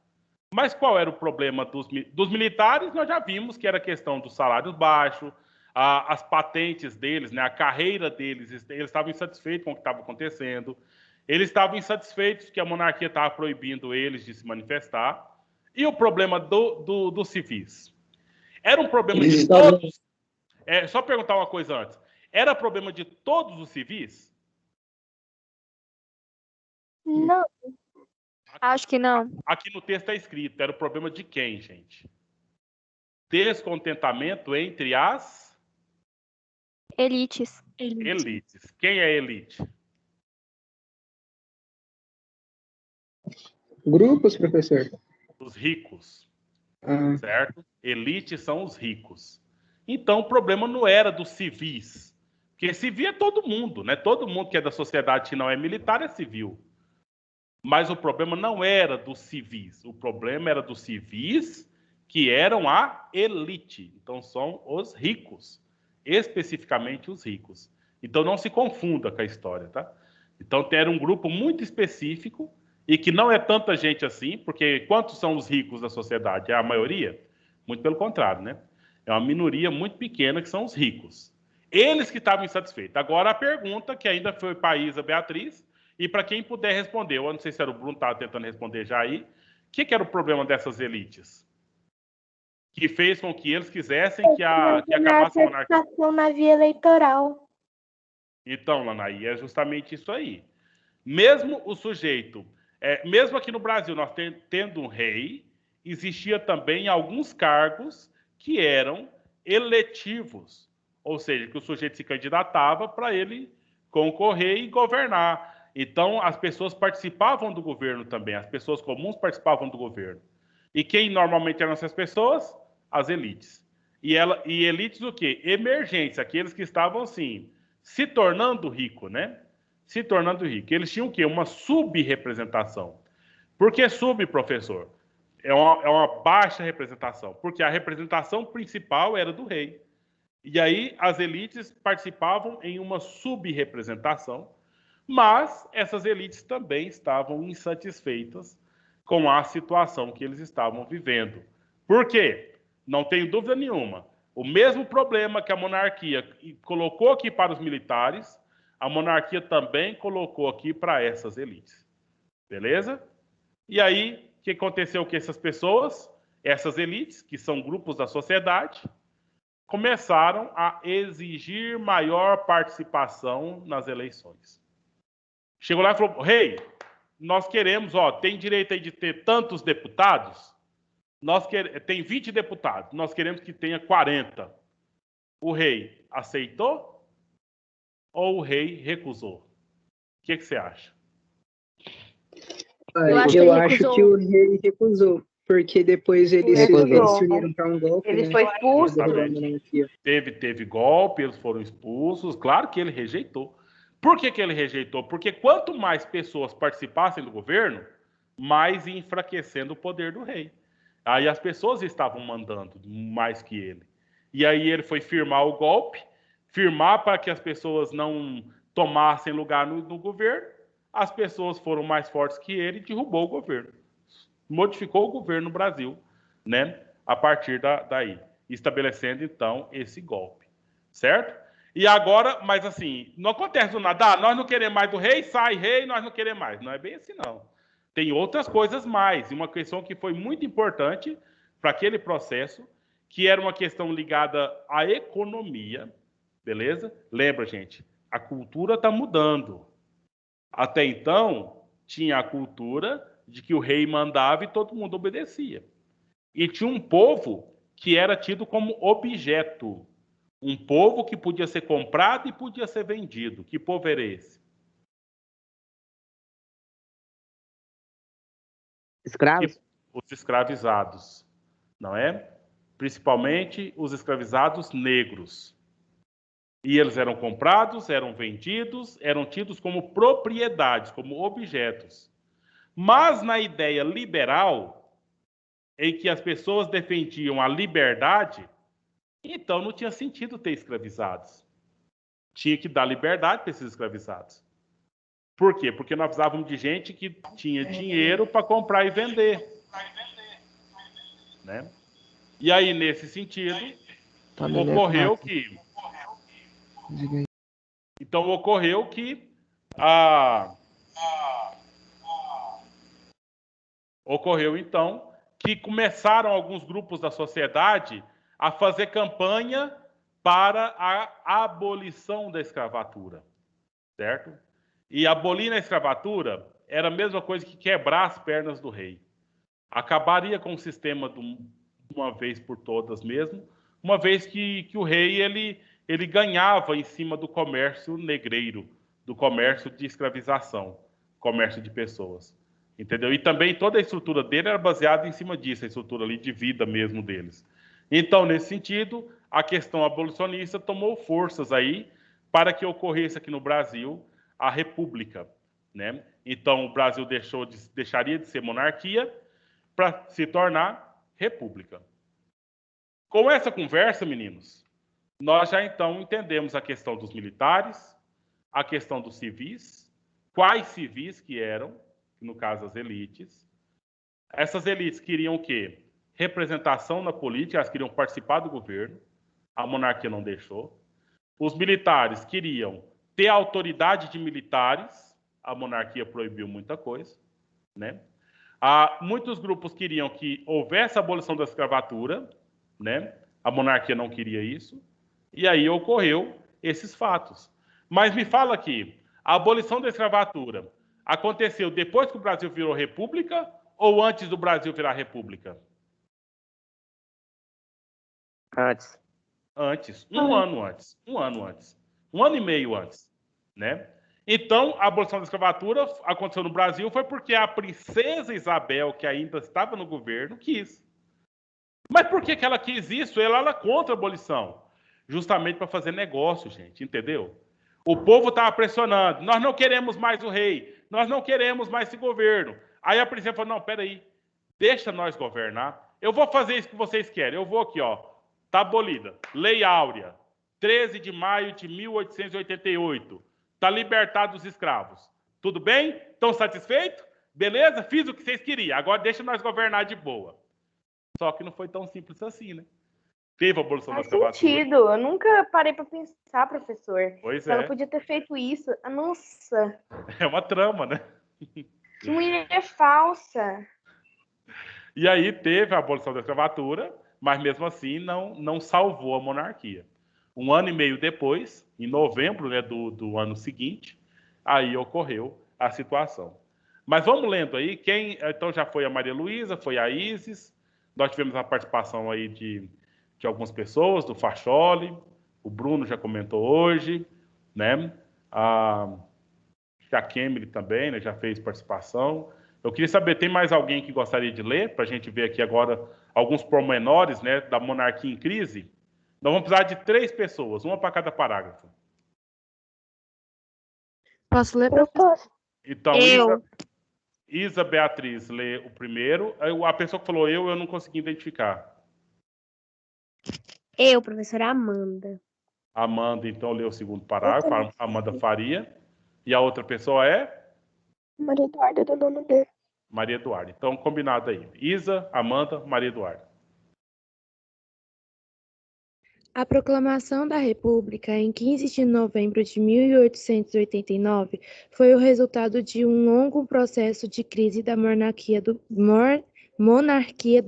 Mas qual era o problema dos militares? Nós já vimos que era questão dos salários baixos, as patentes deles, né, a carreira deles, eles estavam insatisfeitos com o que estava acontecendo, eles estavam insatisfeitos que a monarquia estava proibindo eles de se manifestar. E o problema dos civis? Era um problema de todos... só perguntar uma coisa antes. Era problema de todos os civis? Não. Acho que não. Aqui no texto está escrito, era o problema de quem, gente? Descontentamento entre as... Elites. Elites. Quem é elite? Grupos, professor. Os ricos. Certo? Elites são os ricos. Então, o problema não era dos civis. Porque civil é todo mundo, né? Todo mundo que é da sociedade que não é militar é civil. Mas o problema não era dos civis. O problema era dos civis que eram a elite. Então, são os ricos. Especificamente os ricos. Então, não se confunda com a história, tá? Então, era um grupo muito específico e que não é tanta gente assim, porque quantos são os ricos da sociedade? É a maioria? Muito pelo contrário, né? É uma minoria muito pequena que são os ricos. Eles que estavam insatisfeitos. Agora, a pergunta que ainda foi para a Isa Beatriz... E para quem puder responder, eu não sei se era o Bruno que estava tentando responder já aí, o que era o problema dessas elites? Que fez com que eles quisessem que acabasse a monarquia. Na via eleitoral. Então, Lanaí, é justamente isso aí. Mesmo o sujeito, mesmo aqui no Brasil, nós tendo um rei, existia também alguns cargos que eram eletivos. Ou seja, que o sujeito se candidatava para ele concorrer e governar. Então, as pessoas participavam do governo também, as pessoas comuns participavam do governo. E quem normalmente eram essas pessoas? As elites. E elites o quê? Emergentes, aqueles que estavam, assim, se tornando rico, né? Se tornando rico. Eles tinham o quê? Uma subrepresentação. Por que sub, professor? É uma baixa representação, porque a representação principal era do rei. E aí, as elites participavam em uma subrepresentação. Mas essas elites também estavam insatisfeitas com a situação que eles estavam vivendo. Por quê? Não tenho dúvida nenhuma. O mesmo problema que a monarquia colocou aqui para os militares, a monarquia também colocou aqui para essas elites. Beleza? E aí, o que aconteceu com essas pessoas? Essas elites, que são grupos da sociedade, começaram a exigir maior participação nas eleições. Chegou lá e falou, rei, nós queremos, tem direito aí de ter tantos deputados? Tem 20 deputados, nós queremos que tenha 40. O rei aceitou ou o rei recusou? O que você acha? Eu acho que o rei recusou, porque depois eles se uniram para um golpe. Ele foi expulso. Teve golpe, eles foram expulsos. Claro que ele rejeitou. Por que ele rejeitou? Porque quanto mais pessoas participassem do governo, mais ia enfraquecendo o poder do rei. Aí as pessoas estavam mandando mais que ele. E aí ele foi firmar o golpe, firmar para que as pessoas não tomassem lugar no governo. As pessoas foram mais fortes que ele e derrubou o governo. modificou o governo no Brasil, né? A partir daí, estabelecendo, então, esse golpe, certo? E agora, mas assim, não acontece do nada, nós não queremos mais do rei, sai rei, nós não queremos mais. Não é bem assim, não. Tem outras coisas mais, e uma questão que foi muito importante para aquele processo, que era uma questão ligada à economia, beleza? Lembra, gente, a cultura está mudando. Até então, tinha a cultura de que o rei mandava e todo mundo obedecia. E tinha um povo que era tido como objeto. Um povo que podia ser comprado e podia ser vendido. Que povo era esse? Escravos? Os escravizados, não é? Principalmente os escravizados negros. E eles eram comprados, eram vendidos, eram tidos como propriedades, como objetos. Mas na ideia liberal, em que as pessoas defendiam a liberdade, então não tinha sentido ter escravizados. Tinha que dar liberdade para esses escravizados. Por quê? Porque nós precisávamos de gente que tinha dinheiro para comprar e vender. Né? E aí, nesse sentido, ocorreu que... Então, ocorreu que Ocorreu, então, que começaram alguns grupos da sociedade a fazer campanha para a abolição da escravatura, certo? E abolir a escravatura era a mesma coisa que quebrar as pernas do rei. Acabaria com o sistema de uma vez por todas mesmo, uma vez que o rei ele ganhava em cima do comércio negreiro, do comércio de escravização, comércio de pessoas. Entendeu? E também toda a estrutura dele era baseada em cima disso, a estrutura ali de vida mesmo deles. Então, nesse sentido, a questão abolicionista tomou forças aí para que ocorresse aqui no Brasil a república, né? Então, o Brasil deixaria de ser monarquia para se tornar república. Com essa conversa, meninos, nós já então entendemos a questão dos militares, a questão dos civis, quais civis que eram, no caso as elites. Essas elites queriam o quê? Representação na política, elas queriam participar do governo, a monarquia não deixou. Os militares queriam ter autoridade de militares, a monarquia proibiu muita coisa, né? Muitos grupos queriam que houvesse a abolição da escravatura, né? A monarquia não queria isso, e aí ocorreu esses fatos. Mas me fala aqui, a abolição da escravatura aconteceu depois que o Brasil virou república ou antes do Brasil virar república? Antes. Antes. Um ano antes. Um ano antes. Um ano e meio antes. Né? Então, a abolição da escravatura aconteceu no Brasil foi porque a princesa Isabel, que ainda estava no governo, quis. Mas por que ela quis isso? Ela era contra a abolição. Justamente para fazer negócio, gente. Entendeu? O povo estava pressionando. Nós não queremos mais o rei. Nós não queremos mais esse governo. Aí a princesa falou, não, peraí. Deixa nós governar. Eu vou fazer isso que vocês querem. Eu vou aqui, ó. Tá abolida. Lei Áurea. 13 de maio de 1888. Tá libertado os escravos. Tudo bem? Estão satisfeitos? Beleza? Fiz o que vocês queriam. Agora deixa nós governar de boa. Só que não foi tão simples assim, né? Teve a abolição da escravatura. Faz sentido. Eu nunca parei para pensar, professor. Pois Ela podia ter feito isso. Nossa. É uma trama, né? Que mulher falsa. E aí teve a abolição da escravatura, mas mesmo assim não salvou a monarquia. Um ano e meio depois, em novembro, né, do ano seguinte, aí ocorreu a situação. Mas vamos lendo aí. Então já foi a Maria Luísa, foi a Isis. Nós tivemos a participação aí de algumas pessoas, do Facholi. O Bruno já comentou hoje, né? A Kemily também, né, já fez participação. Eu queria saber, tem mais alguém que gostaria de ler? Para a gente ver aqui agora alguns pormenores, né, da monarquia em crise. Nós vamos precisar de 3 pessoas, uma para cada parágrafo. Posso ler? Eu posso. Então, Isa Beatriz lê o primeiro. A pessoa que falou eu não consegui identificar. Eu, professora Amanda. Amanda, então, lê o segundo parágrafo. Amanda Faria. E a outra pessoa é? Maria Eduarda, do nono D. Maria Eduarda. Então, combinado aí. Isa, Amanda, Maria Eduarda. A proclamação da República, em 15 de novembro de 1889, foi o resultado de um longo processo de crise da monarquia do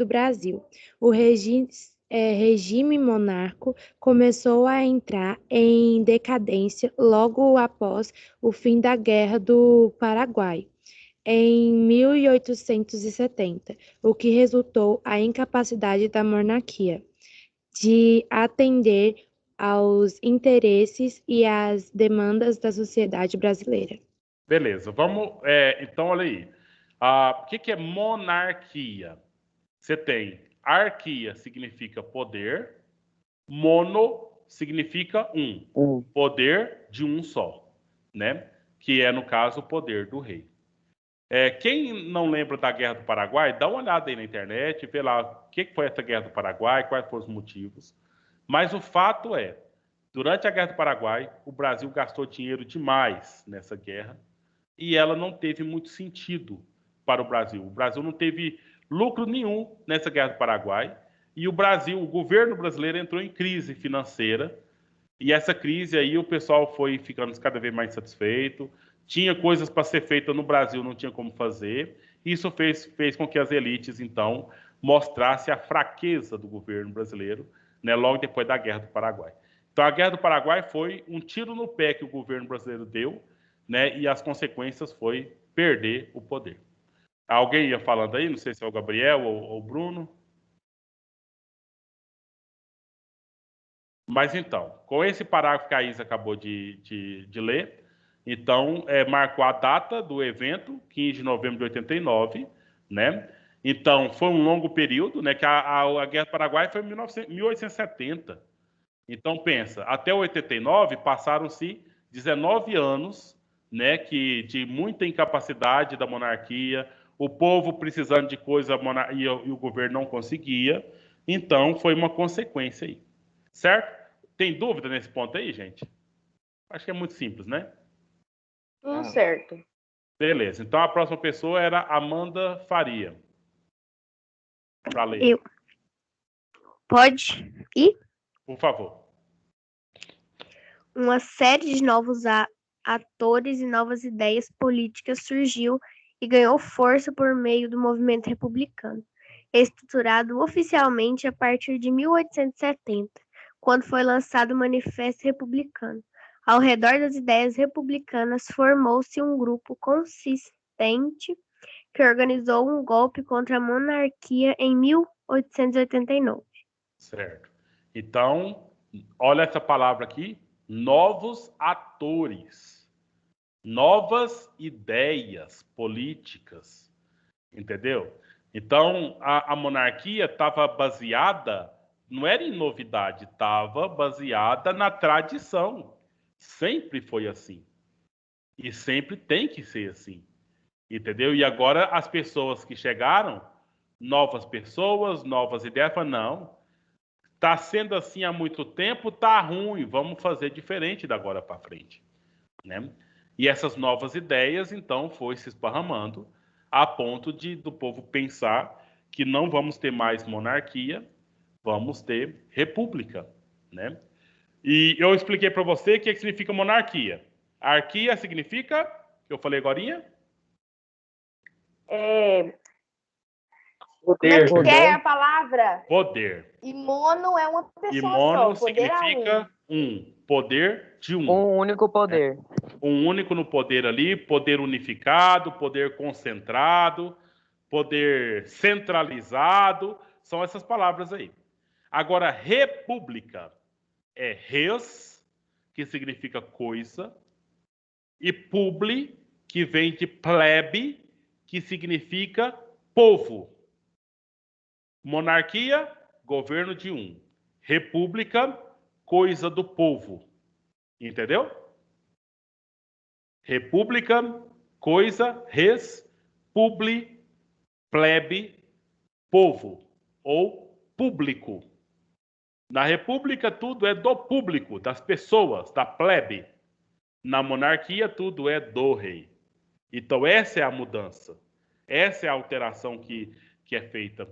Brasil. O regime monárquico começou a entrar em decadência logo após o fim da Guerra do Paraguai, em 1870, o que resultou a incapacidade da monarquia de atender aos interesses e às demandas da sociedade brasileira. Beleza, vamos. Então, olha aí. O que é monarquia? Você tem arquia, significa poder, mono significa um, poder de um só, né? Que é, no caso, o poder do rei. Quem não lembra da Guerra do Paraguai, dá uma olhada aí na internet, vê lá o que foi essa Guerra do Paraguai, quais foram os motivos. Mas o fato é, durante a Guerra do Paraguai, o Brasil gastou dinheiro demais nessa guerra e ela não teve muito sentido para o Brasil. O Brasil não teve lucro nenhum nessa Guerra do Paraguai e o governo brasileiro entrou em crise financeira e essa crise aí o pessoal foi ficando cada vez mais insatisfeito. Tinha coisas para ser feitas no Brasil, não tinha como fazer. Isso fez com que as elites, então, mostrassem a fraqueza do governo brasileiro, né, logo depois da Guerra do Paraguai. Então, a Guerra do Paraguai foi um tiro no pé que o governo brasileiro deu, né, e as consequências foi perder o poder. Alguém ia falando aí? Não sei se é o Gabriel ou o Bruno. Mas, então, com esse parágrafo que a Isa acabou de ler, então, marcou a data do evento, 15 de novembro de 89, né? Então, foi um longo período, né? Que a Guerra do Paraguai foi em 1870. Então, pensa, até 89 passaram-se 19 anos, né? De muita incapacidade da monarquia, o povo precisando de coisa e o governo não conseguia. Então, foi uma consequência aí. Certo? Tem dúvida nesse ponto aí, gente? Acho que é muito simples, né? Tudo certo. Beleza. Então a próxima pessoa era Amanda Faria. Para ler. Eu. Pode ir? Por favor. Uma série de novos atores e novas ideias políticas surgiu e ganhou força por meio do movimento republicano, estruturado oficialmente a partir de 1870, quando foi lançado o Manifesto Republicano. Ao redor das ideias republicanas, formou-se um grupo consistente que organizou um golpe contra a monarquia em 1889. Certo. Então, olha essa palavra aqui, novos atores, novas ideias políticas, entendeu? Então, a monarquia estava baseada, não era em novidade, estava baseada na tradição. Sempre foi assim. E sempre tem que ser assim. Entendeu? E agora as pessoas que chegaram, novas pessoas, novas ideias, falam, não, está sendo assim há muito tempo, está ruim, vamos fazer diferente da agora para frente. Né? E essas novas ideias, então, foi se esparramando a ponto do povo pensar que não vamos ter mais monarquia, vamos ter república. Né? E eu expliquei para você o que significa monarquia. Arquia significa, que eu falei agorinha? Poder. Como é que é a palavra? Poder. E mono é uma pessoa e mono só. Poder significa um. Poder de um. Um único poder. Um único no poder ali, poder unificado, poder concentrado, poder centralizado. São essas palavras aí. Agora, república é res, que significa coisa, e publi, que vem de plebe, que significa povo. Monarquia, governo de um. República, coisa do povo. Entendeu? República, coisa, res, publi, plebe, povo ou público. Na república, tudo é do público, das pessoas, da plebe. Na monarquia, tudo é do rei. Então, essa é a mudança. Essa é a alteração que é feita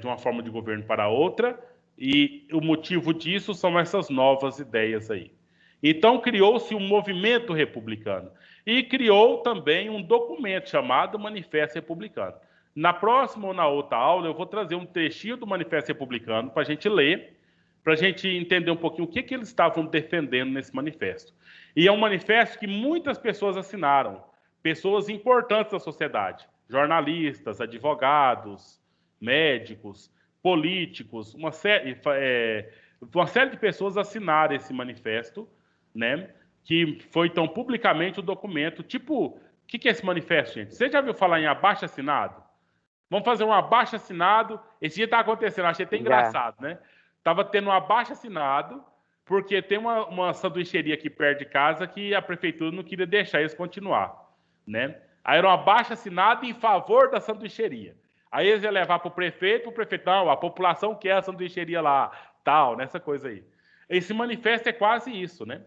de uma forma de governo para outra, e o motivo disso são essas novas ideias aí. Então, criou-se um movimento republicano e criou também um documento chamado Manifesto Republicano. Na próxima ou na outra aula, eu vou trazer um trechinho do Manifesto Republicano para a gente ler, para a gente entender um pouquinho o que eles estavam defendendo nesse manifesto. E é um manifesto que muitas pessoas assinaram, pessoas importantes da sociedade, jornalistas, advogados, médicos, políticos, uma série de pessoas assinaram esse manifesto, né? Que foi então publicamente o documento. Tipo, o que é esse manifesto, gente? Você já viu falar em abaixo-assinado? Vamos fazer um abaixo-assinado. Esse dia está acontecendo, achei até engraçado, né? Estava tendo um abaixo-assinado, porque tem uma sanduicheria aqui perto de casa que a prefeitura não queria deixar eles continuar, né? Aí era um abaixo-assinado em favor da sanduicheria. Aí eles iam levar para o prefeito, não, a população quer a sanduicheria lá, tal, nessa coisa aí. Esse manifesto é quase isso, né?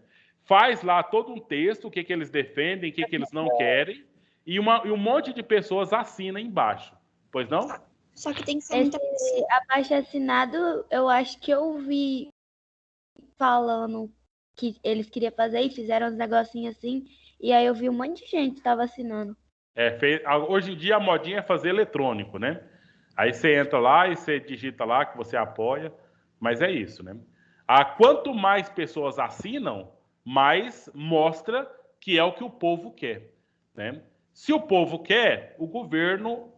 Faz lá todo um texto, o que eles defendem, o que eles não querem, e um monte de pessoas assina embaixo. Pois não? Só que tem que ser muita pessoa. Abaixo-assinado, eu acho que eu vi falando que eles queriam fazer e fizeram uns negocinhos assim, e aí eu vi um monte de gente que estava assinando. Hoje em dia a modinha é fazer eletrônico, né? Aí você entra lá e você digita lá que você apoia, mas é isso, né? Quanto mais pessoas assinam, mais mostra que é o que o povo quer, né? Se o povo quer, o governo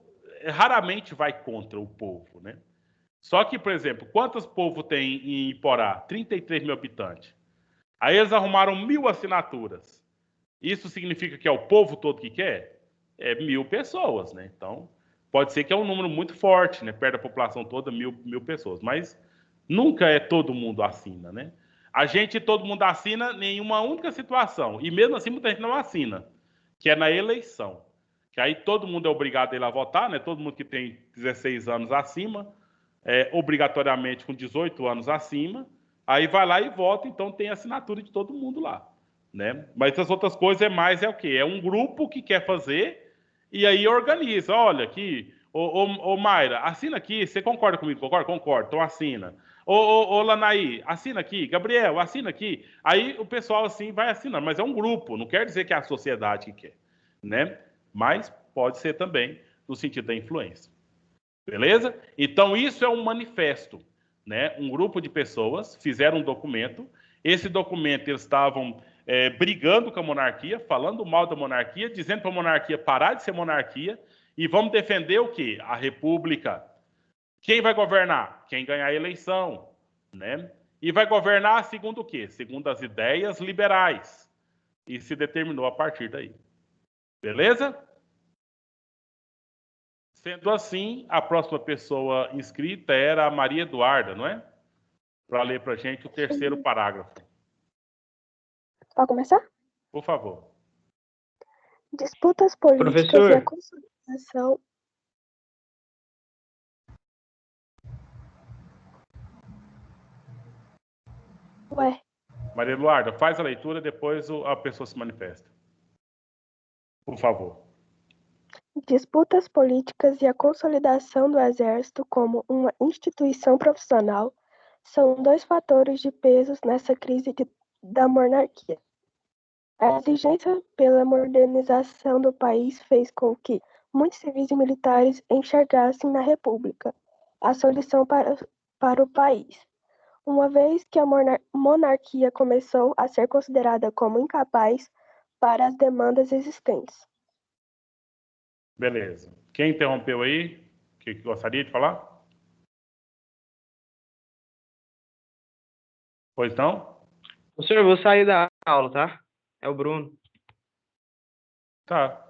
raramente vai contra o povo, né? Só que, por exemplo, quantos povo tem em Iporá? 33 mil habitantes. Aí eles arrumaram 1.000 assinaturas. Isso significa que é o povo todo que quer? É 1.000 pessoas, né? Então, pode ser que é um número muito forte, né? Perto da população toda, 1.000 pessoas. Mas nunca é todo mundo assina, né? Todo mundo assina em uma única situação. E mesmo assim, muita gente não assina, que é na eleição. Que aí todo mundo é obrigado a ir lá votar, né? Todo mundo que tem 16 anos acima, obrigatoriamente com 18 anos acima, aí vai lá e vota, então tem assinatura de todo mundo lá, né? Mas as outras coisas é o quê? É um grupo que quer fazer e aí organiza. Olha aqui, ô Mayra, assina aqui, você concorda comigo? Concordo, então assina. Ô Lanaí, assina aqui. Gabriel, assina aqui. Aí o pessoal assim vai assinando, mas é um grupo, não quer dizer que é a sociedade que quer, né? Mas pode ser também no sentido da influência. Beleza? Então, isso é um manifesto, né? Um grupo de pessoas fizeram um documento. Esse documento, eles estavam brigando com a monarquia, falando mal da monarquia, dizendo para a monarquia parar de ser monarquia, e vamos defender o quê? A república. Quem vai governar? Quem ganhar a eleição, né? E vai governar segundo o quê? Segundo as ideias liberais. E se determinou a partir daí. Beleza? Sendo assim, a próxima pessoa inscrita era a Maria Eduarda, não é? Para ler para a gente o terceiro parágrafo. Pode começar? Por favor. Disputas políticas e a consolidação. Ué. Maria Eduarda, faz a leitura, depois a pessoa se manifesta. Por favor. Disputas políticas e a consolidação do Exército como uma instituição profissional são dois fatores de peso nessa crise da monarquia. A exigência pela modernização do país fez com que muitos civis e militares enxergassem na República a solução para o país, uma vez que a monarquia começou a ser considerada como incapaz para as demandas existentes. Beleza. Quem interrompeu aí? Que gostaria de falar? Pois não? Professor, eu vou sair da aula, tá? É o Bruno. Tá.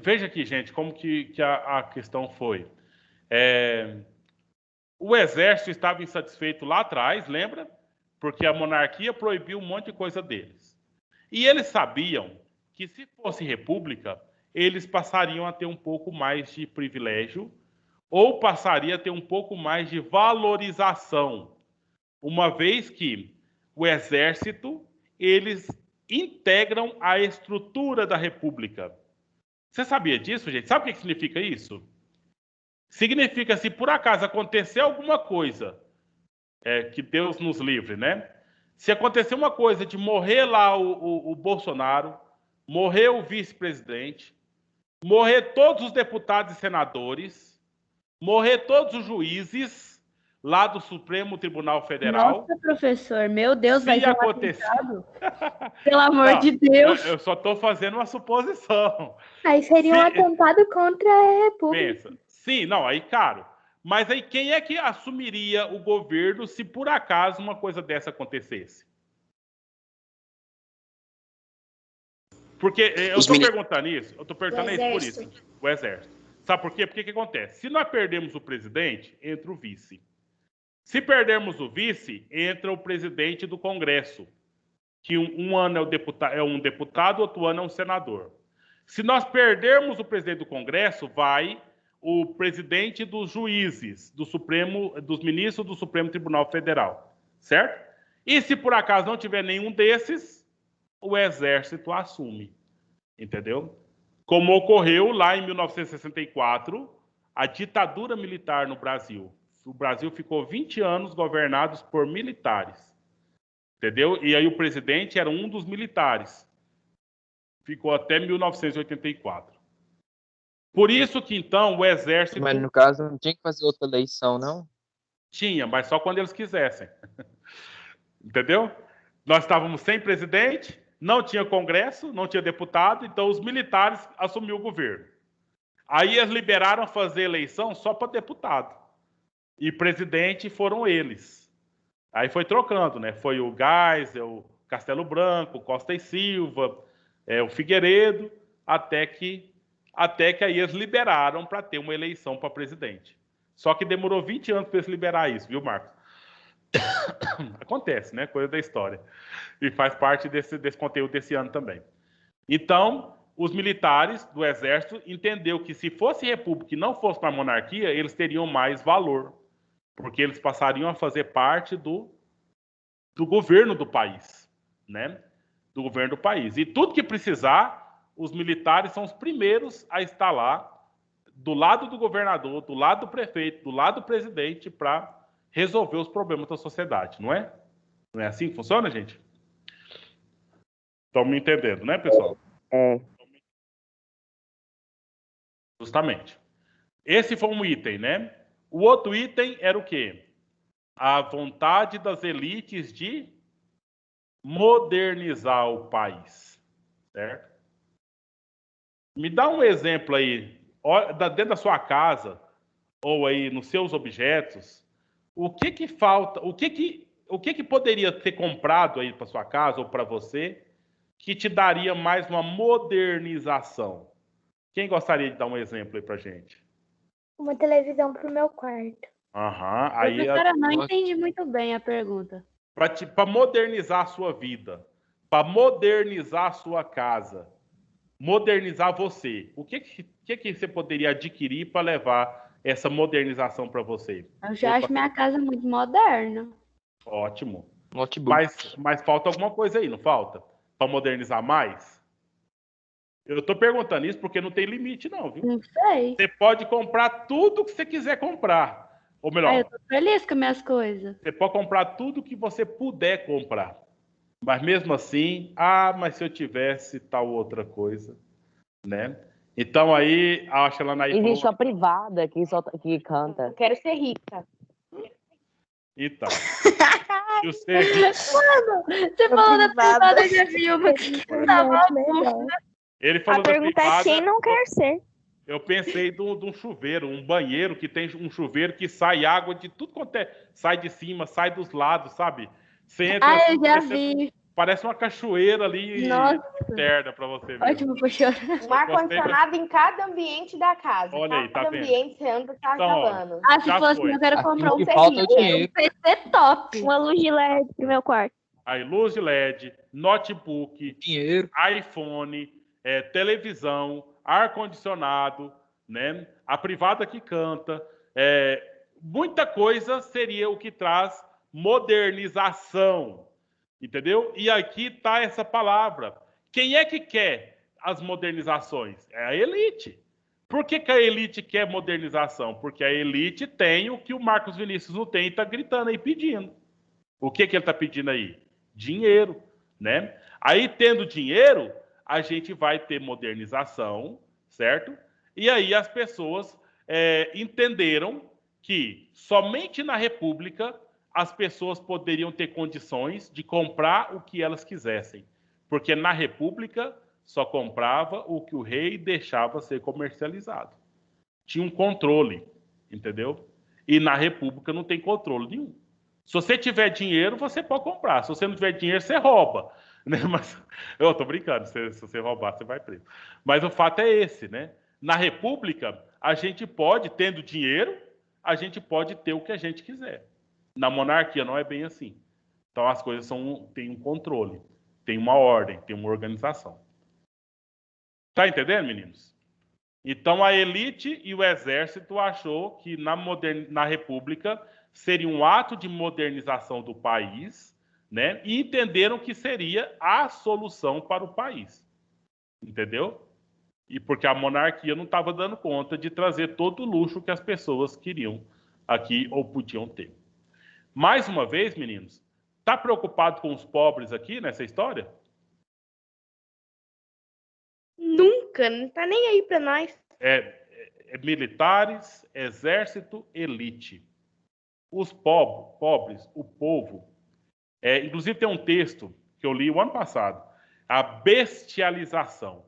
Veja aqui, gente, como que a questão foi. O exército estava insatisfeito lá atrás, lembra? Porque a monarquia proibiu um monte de coisa deles. E eles sabiam que se fosse república, eles passariam a ter um pouco mais de privilégio ou passaria a ter um pouco mais de valorização, uma vez que o exército, eles integram a estrutura da República. Você sabia disso, gente? Sabe o que significa isso? Significa, se por acaso acontecer alguma coisa, que Deus nos livre, né? Se acontecer uma coisa de morrer lá o Bolsonaro, morrer o vice-presidente, morrer todos os deputados e senadores, morrer todos os juízes lá do Supremo Tribunal Federal. Nossa, professor, meu Deus, vai Se ser acontecer... Pelo amor Não, de Deus. Eu só estou fazendo uma suposição. Aí seria um atentado contra a República. Pensa. Sim, não, aí, claro. Mas aí quem é que assumiria o governo se por acaso uma coisa dessa acontecesse? Porque eu estou perguntando isso, por isso. O Exército. Sabe por quê? Porque o que acontece? Se nós perdemos o presidente, entra o vice. Se perdermos o vice, entra o presidente do Congresso, que um ano é um deputado, outro ano é um senador. Se nós perdermos o presidente do Congresso, vai o presidente dos juízes, dos ministros do Supremo Tribunal Federal, certo? E se por acaso não tiver nenhum desses, o Exército assume, entendeu? Como ocorreu lá em 1964, a ditadura militar no Brasil. O Brasil ficou 20 anos governados por militares, entendeu? E aí o presidente era um dos militares. Ficou até 1984. Por isso que, então, o Exército... Mas, no caso, não tinha que fazer outra eleição, não? Tinha, mas só quando eles quisessem. Entendeu? Nós estávamos sem presidente, não tinha Congresso, não tinha deputado, então os militares assumiram o governo. Aí eles liberaram fazer eleição só para deputado. E presidente foram eles. Aí foi trocando, né? Foi o Geisel, o Castelo Branco, Costa e Silva, o Figueiredo, até que aí eles liberaram para ter uma eleição para presidente. Só que demorou 20 anos para eles liberar isso, viu, Marcos? Acontece, né? Coisa da história. E faz parte desse conteúdo desse ano também. Então, os militares do Exército entenderam que se fosse república e não fosse para monarquia, eles teriam mais valor, porque eles passariam a fazer parte do governo do país, né? Do governo do país. E tudo que precisar, os militares são os primeiros a estar lá, do lado do governador, do lado do prefeito, do lado do presidente, para resolver os problemas da sociedade, não é? Não é assim que funciona, gente? Estão me entendendo, né, pessoal? Justamente. Esse foi um item, né? O outro item era o quê? A vontade das elites de modernizar o país, certo? Me dá um exemplo aí, dentro da sua casa, ou aí nos seus objetos, o que falta, o que poderia ser comprado aí para sua casa ou para você que te daria mais uma modernização? Quem gostaria de dar um exemplo aí para gente? Uma televisão pro meu quarto. Aham. Professora, não entendi muito bem a pergunta. Para modernizar a sua vida, para modernizar a sua casa, modernizar você. O que você poderia adquirir para levar essa modernização para você? Eu já acho minha casa muito moderna. Ótimo. Notebook. Mas falta alguma coisa aí, não falta? Para modernizar mais? Eu estou perguntando isso porque não tem limite, não, viu? Não sei. Você pode comprar tudo que você quiser comprar. Ou melhor, eu tô feliz com minhas coisas. Você pode comprar tudo que você puder comprar. Mas mesmo assim, mas se eu tivesse tal outra coisa, né? Então aí, acho ela na existe uma privada que canta. Eu quero ser rica. Então. Mano, você falou da privada de Vilma. Ele falou a pergunta privada, é quem não quer ser. Eu pensei de um chuveiro, um banheiro que tem um chuveiro que sai água de tudo quanto é. Sai de cima, sai dos lados, sabe? Você entra assim, eu já vi. Parece uma cachoeira ali interna para você ver. Ótimo, professor. Um ar-condicionado em cada ambiente da casa. Olha aí, tá cada vendo? ambiente você anda falando. Se fosse, eu quero comprar um PC top. Uma luz de LED pro meu quarto. Aí, luz de LED, notebook, dinheiro, iPhone, televisão, ar-condicionado, né? A privada que canta. Muita coisa seria o que traz modernização. Entendeu? E aqui está essa palavra. Quem é que quer as modernizações? É a elite. Por que a elite quer modernização? Porque a elite tem o que o Marcos Vinícius não tem e está gritando aí, pedindo. O que ele está pedindo aí? Dinheiro, né? Aí, tendo dinheiro, a gente vai ter modernização, certo? E aí as pessoas entenderam que somente na República as pessoas poderiam ter condições de comprar o que elas quisessem. Porque na República só comprava o que o rei deixava ser comercializado. Tinha um controle, entendeu? E na República não tem controle nenhum. Se você tiver dinheiro, você pode comprar. Se você não tiver dinheiro, você rouba. Né? Mas, eu tô brincando, se você roubar, você vai preso. Mas o fato é esse, né? Na República, a gente pode, tendo dinheiro, a gente pode ter o que a gente quiser. Na monarquia não é bem assim. Então as coisas têm um controle, tem uma ordem, tem uma organização. Tá entendendo, meninos? Então a elite e o exército achou que na República seria um ato de modernização do país, né? E entenderam que seria a solução para o país. Entendeu? E porque a monarquia não estava dando conta de trazer todo o luxo que as pessoas queriam aqui ou podiam ter. Mais uma vez, meninos, tá preocupado com os pobres aqui nessa história? Nunca, não tá nem aí para nós. Militares, exército, elite. Os pobres, o povo. Inclusive tem um texto que eu li o ano passado, a bestialização.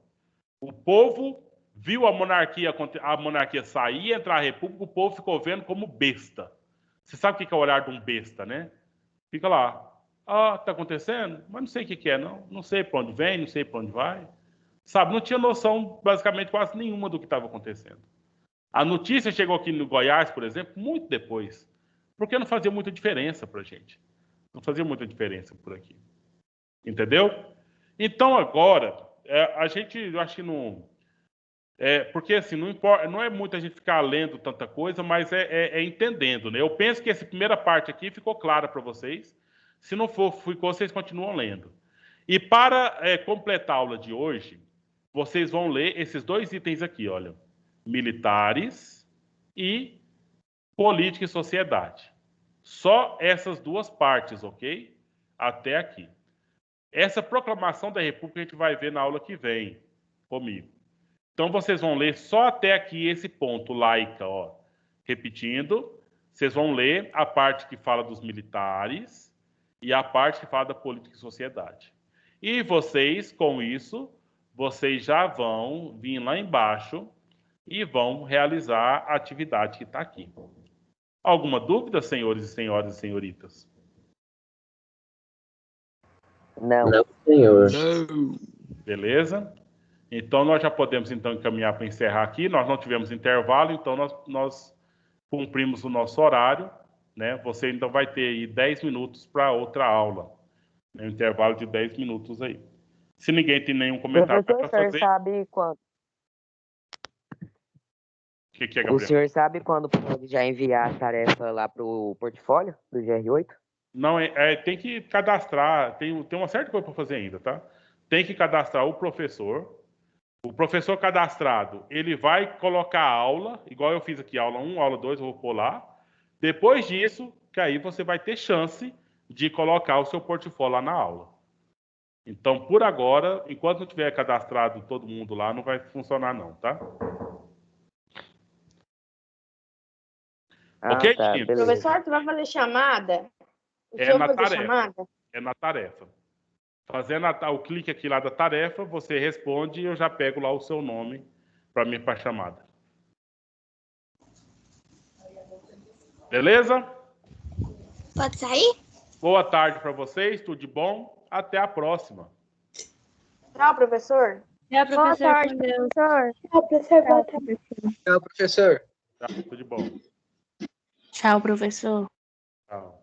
O povo viu a monarquia sair, entrar a república, o povo ficou vendo como besta. Você sabe o que é o olhar de um besta, né? Fica lá, tá acontecendo? Mas não sei o que é, não. Não sei para onde vem, não sei para onde vai. Sabe, não tinha noção, basicamente, quase nenhuma do que estava acontecendo. A notícia chegou aqui no Goiás, por exemplo, muito depois. Porque não fazia muita diferença para a gente. Não fazia muita diferença por aqui. Entendeu? Então, agora, a gente, eu acho que não... porque, assim, não importa, não é muito a gente ficar lendo tanta coisa, mas entendendo, né? Eu penso que essa primeira parte aqui ficou clara para vocês. Se não ficou, vocês continuam lendo. E para completar a aula de hoje, vocês vão ler esses dois itens aqui, olha. Militares e política e sociedade. Só essas duas partes, ok? Até aqui. Essa proclamação da República a gente vai ver na aula que vem comigo. Então, vocês vão ler só até aqui esse ponto, laica, ó. Repetindo, vocês vão ler a parte que fala dos militares e a parte que fala da política e sociedade. E vocês, com isso, vocês já vão vir lá embaixo e vão realizar a atividade que está aqui. Alguma dúvida, senhores e senhoras e senhoritas? Não. Não, senhor. Não. Beleza? Então, nós já podemos, então, encaminhar para encerrar aqui. Nós não tivemos intervalo, então nós cumprimos o nosso horário, né? Você ainda vai ter aí 10 minutos para outra aula. Um intervalo de 10 minutos aí. Se ninguém tem nenhum comentário para fazer... O senhor sabe quando... O que é, Gabriel? O senhor sabe quando pode já enviar a tarefa lá para o portfólio do GR8? Não, tem que cadastrar, tem uma certa coisa para fazer ainda, tá? Tem que cadastrar o professor. O professor cadastrado, ele vai colocar a aula, igual eu fiz aqui, aula 1, aula 2, eu vou pôr lá. Depois disso, que aí você vai ter chance de colocar o seu portfólio lá na aula. Então, por agora, enquanto não tiver cadastrado todo mundo lá, não vai funcionar não, tá? Ok, tá, meninos? Professor, tu vai fazer chamada? É na tarefa. Fazendo o clique aqui lá da tarefa, você responde e eu já pego lá o seu nome para mim para chamada. Beleza? Pode sair? Boa tarde para vocês, tudo de bom? Até a próxima. Tchau, professor. Tchau, professor. Boa tarde, professor. Tchau, professor. Boa tarde. Tchau, professor. Tchau, tudo de bom. Tchau, professor. Tchau.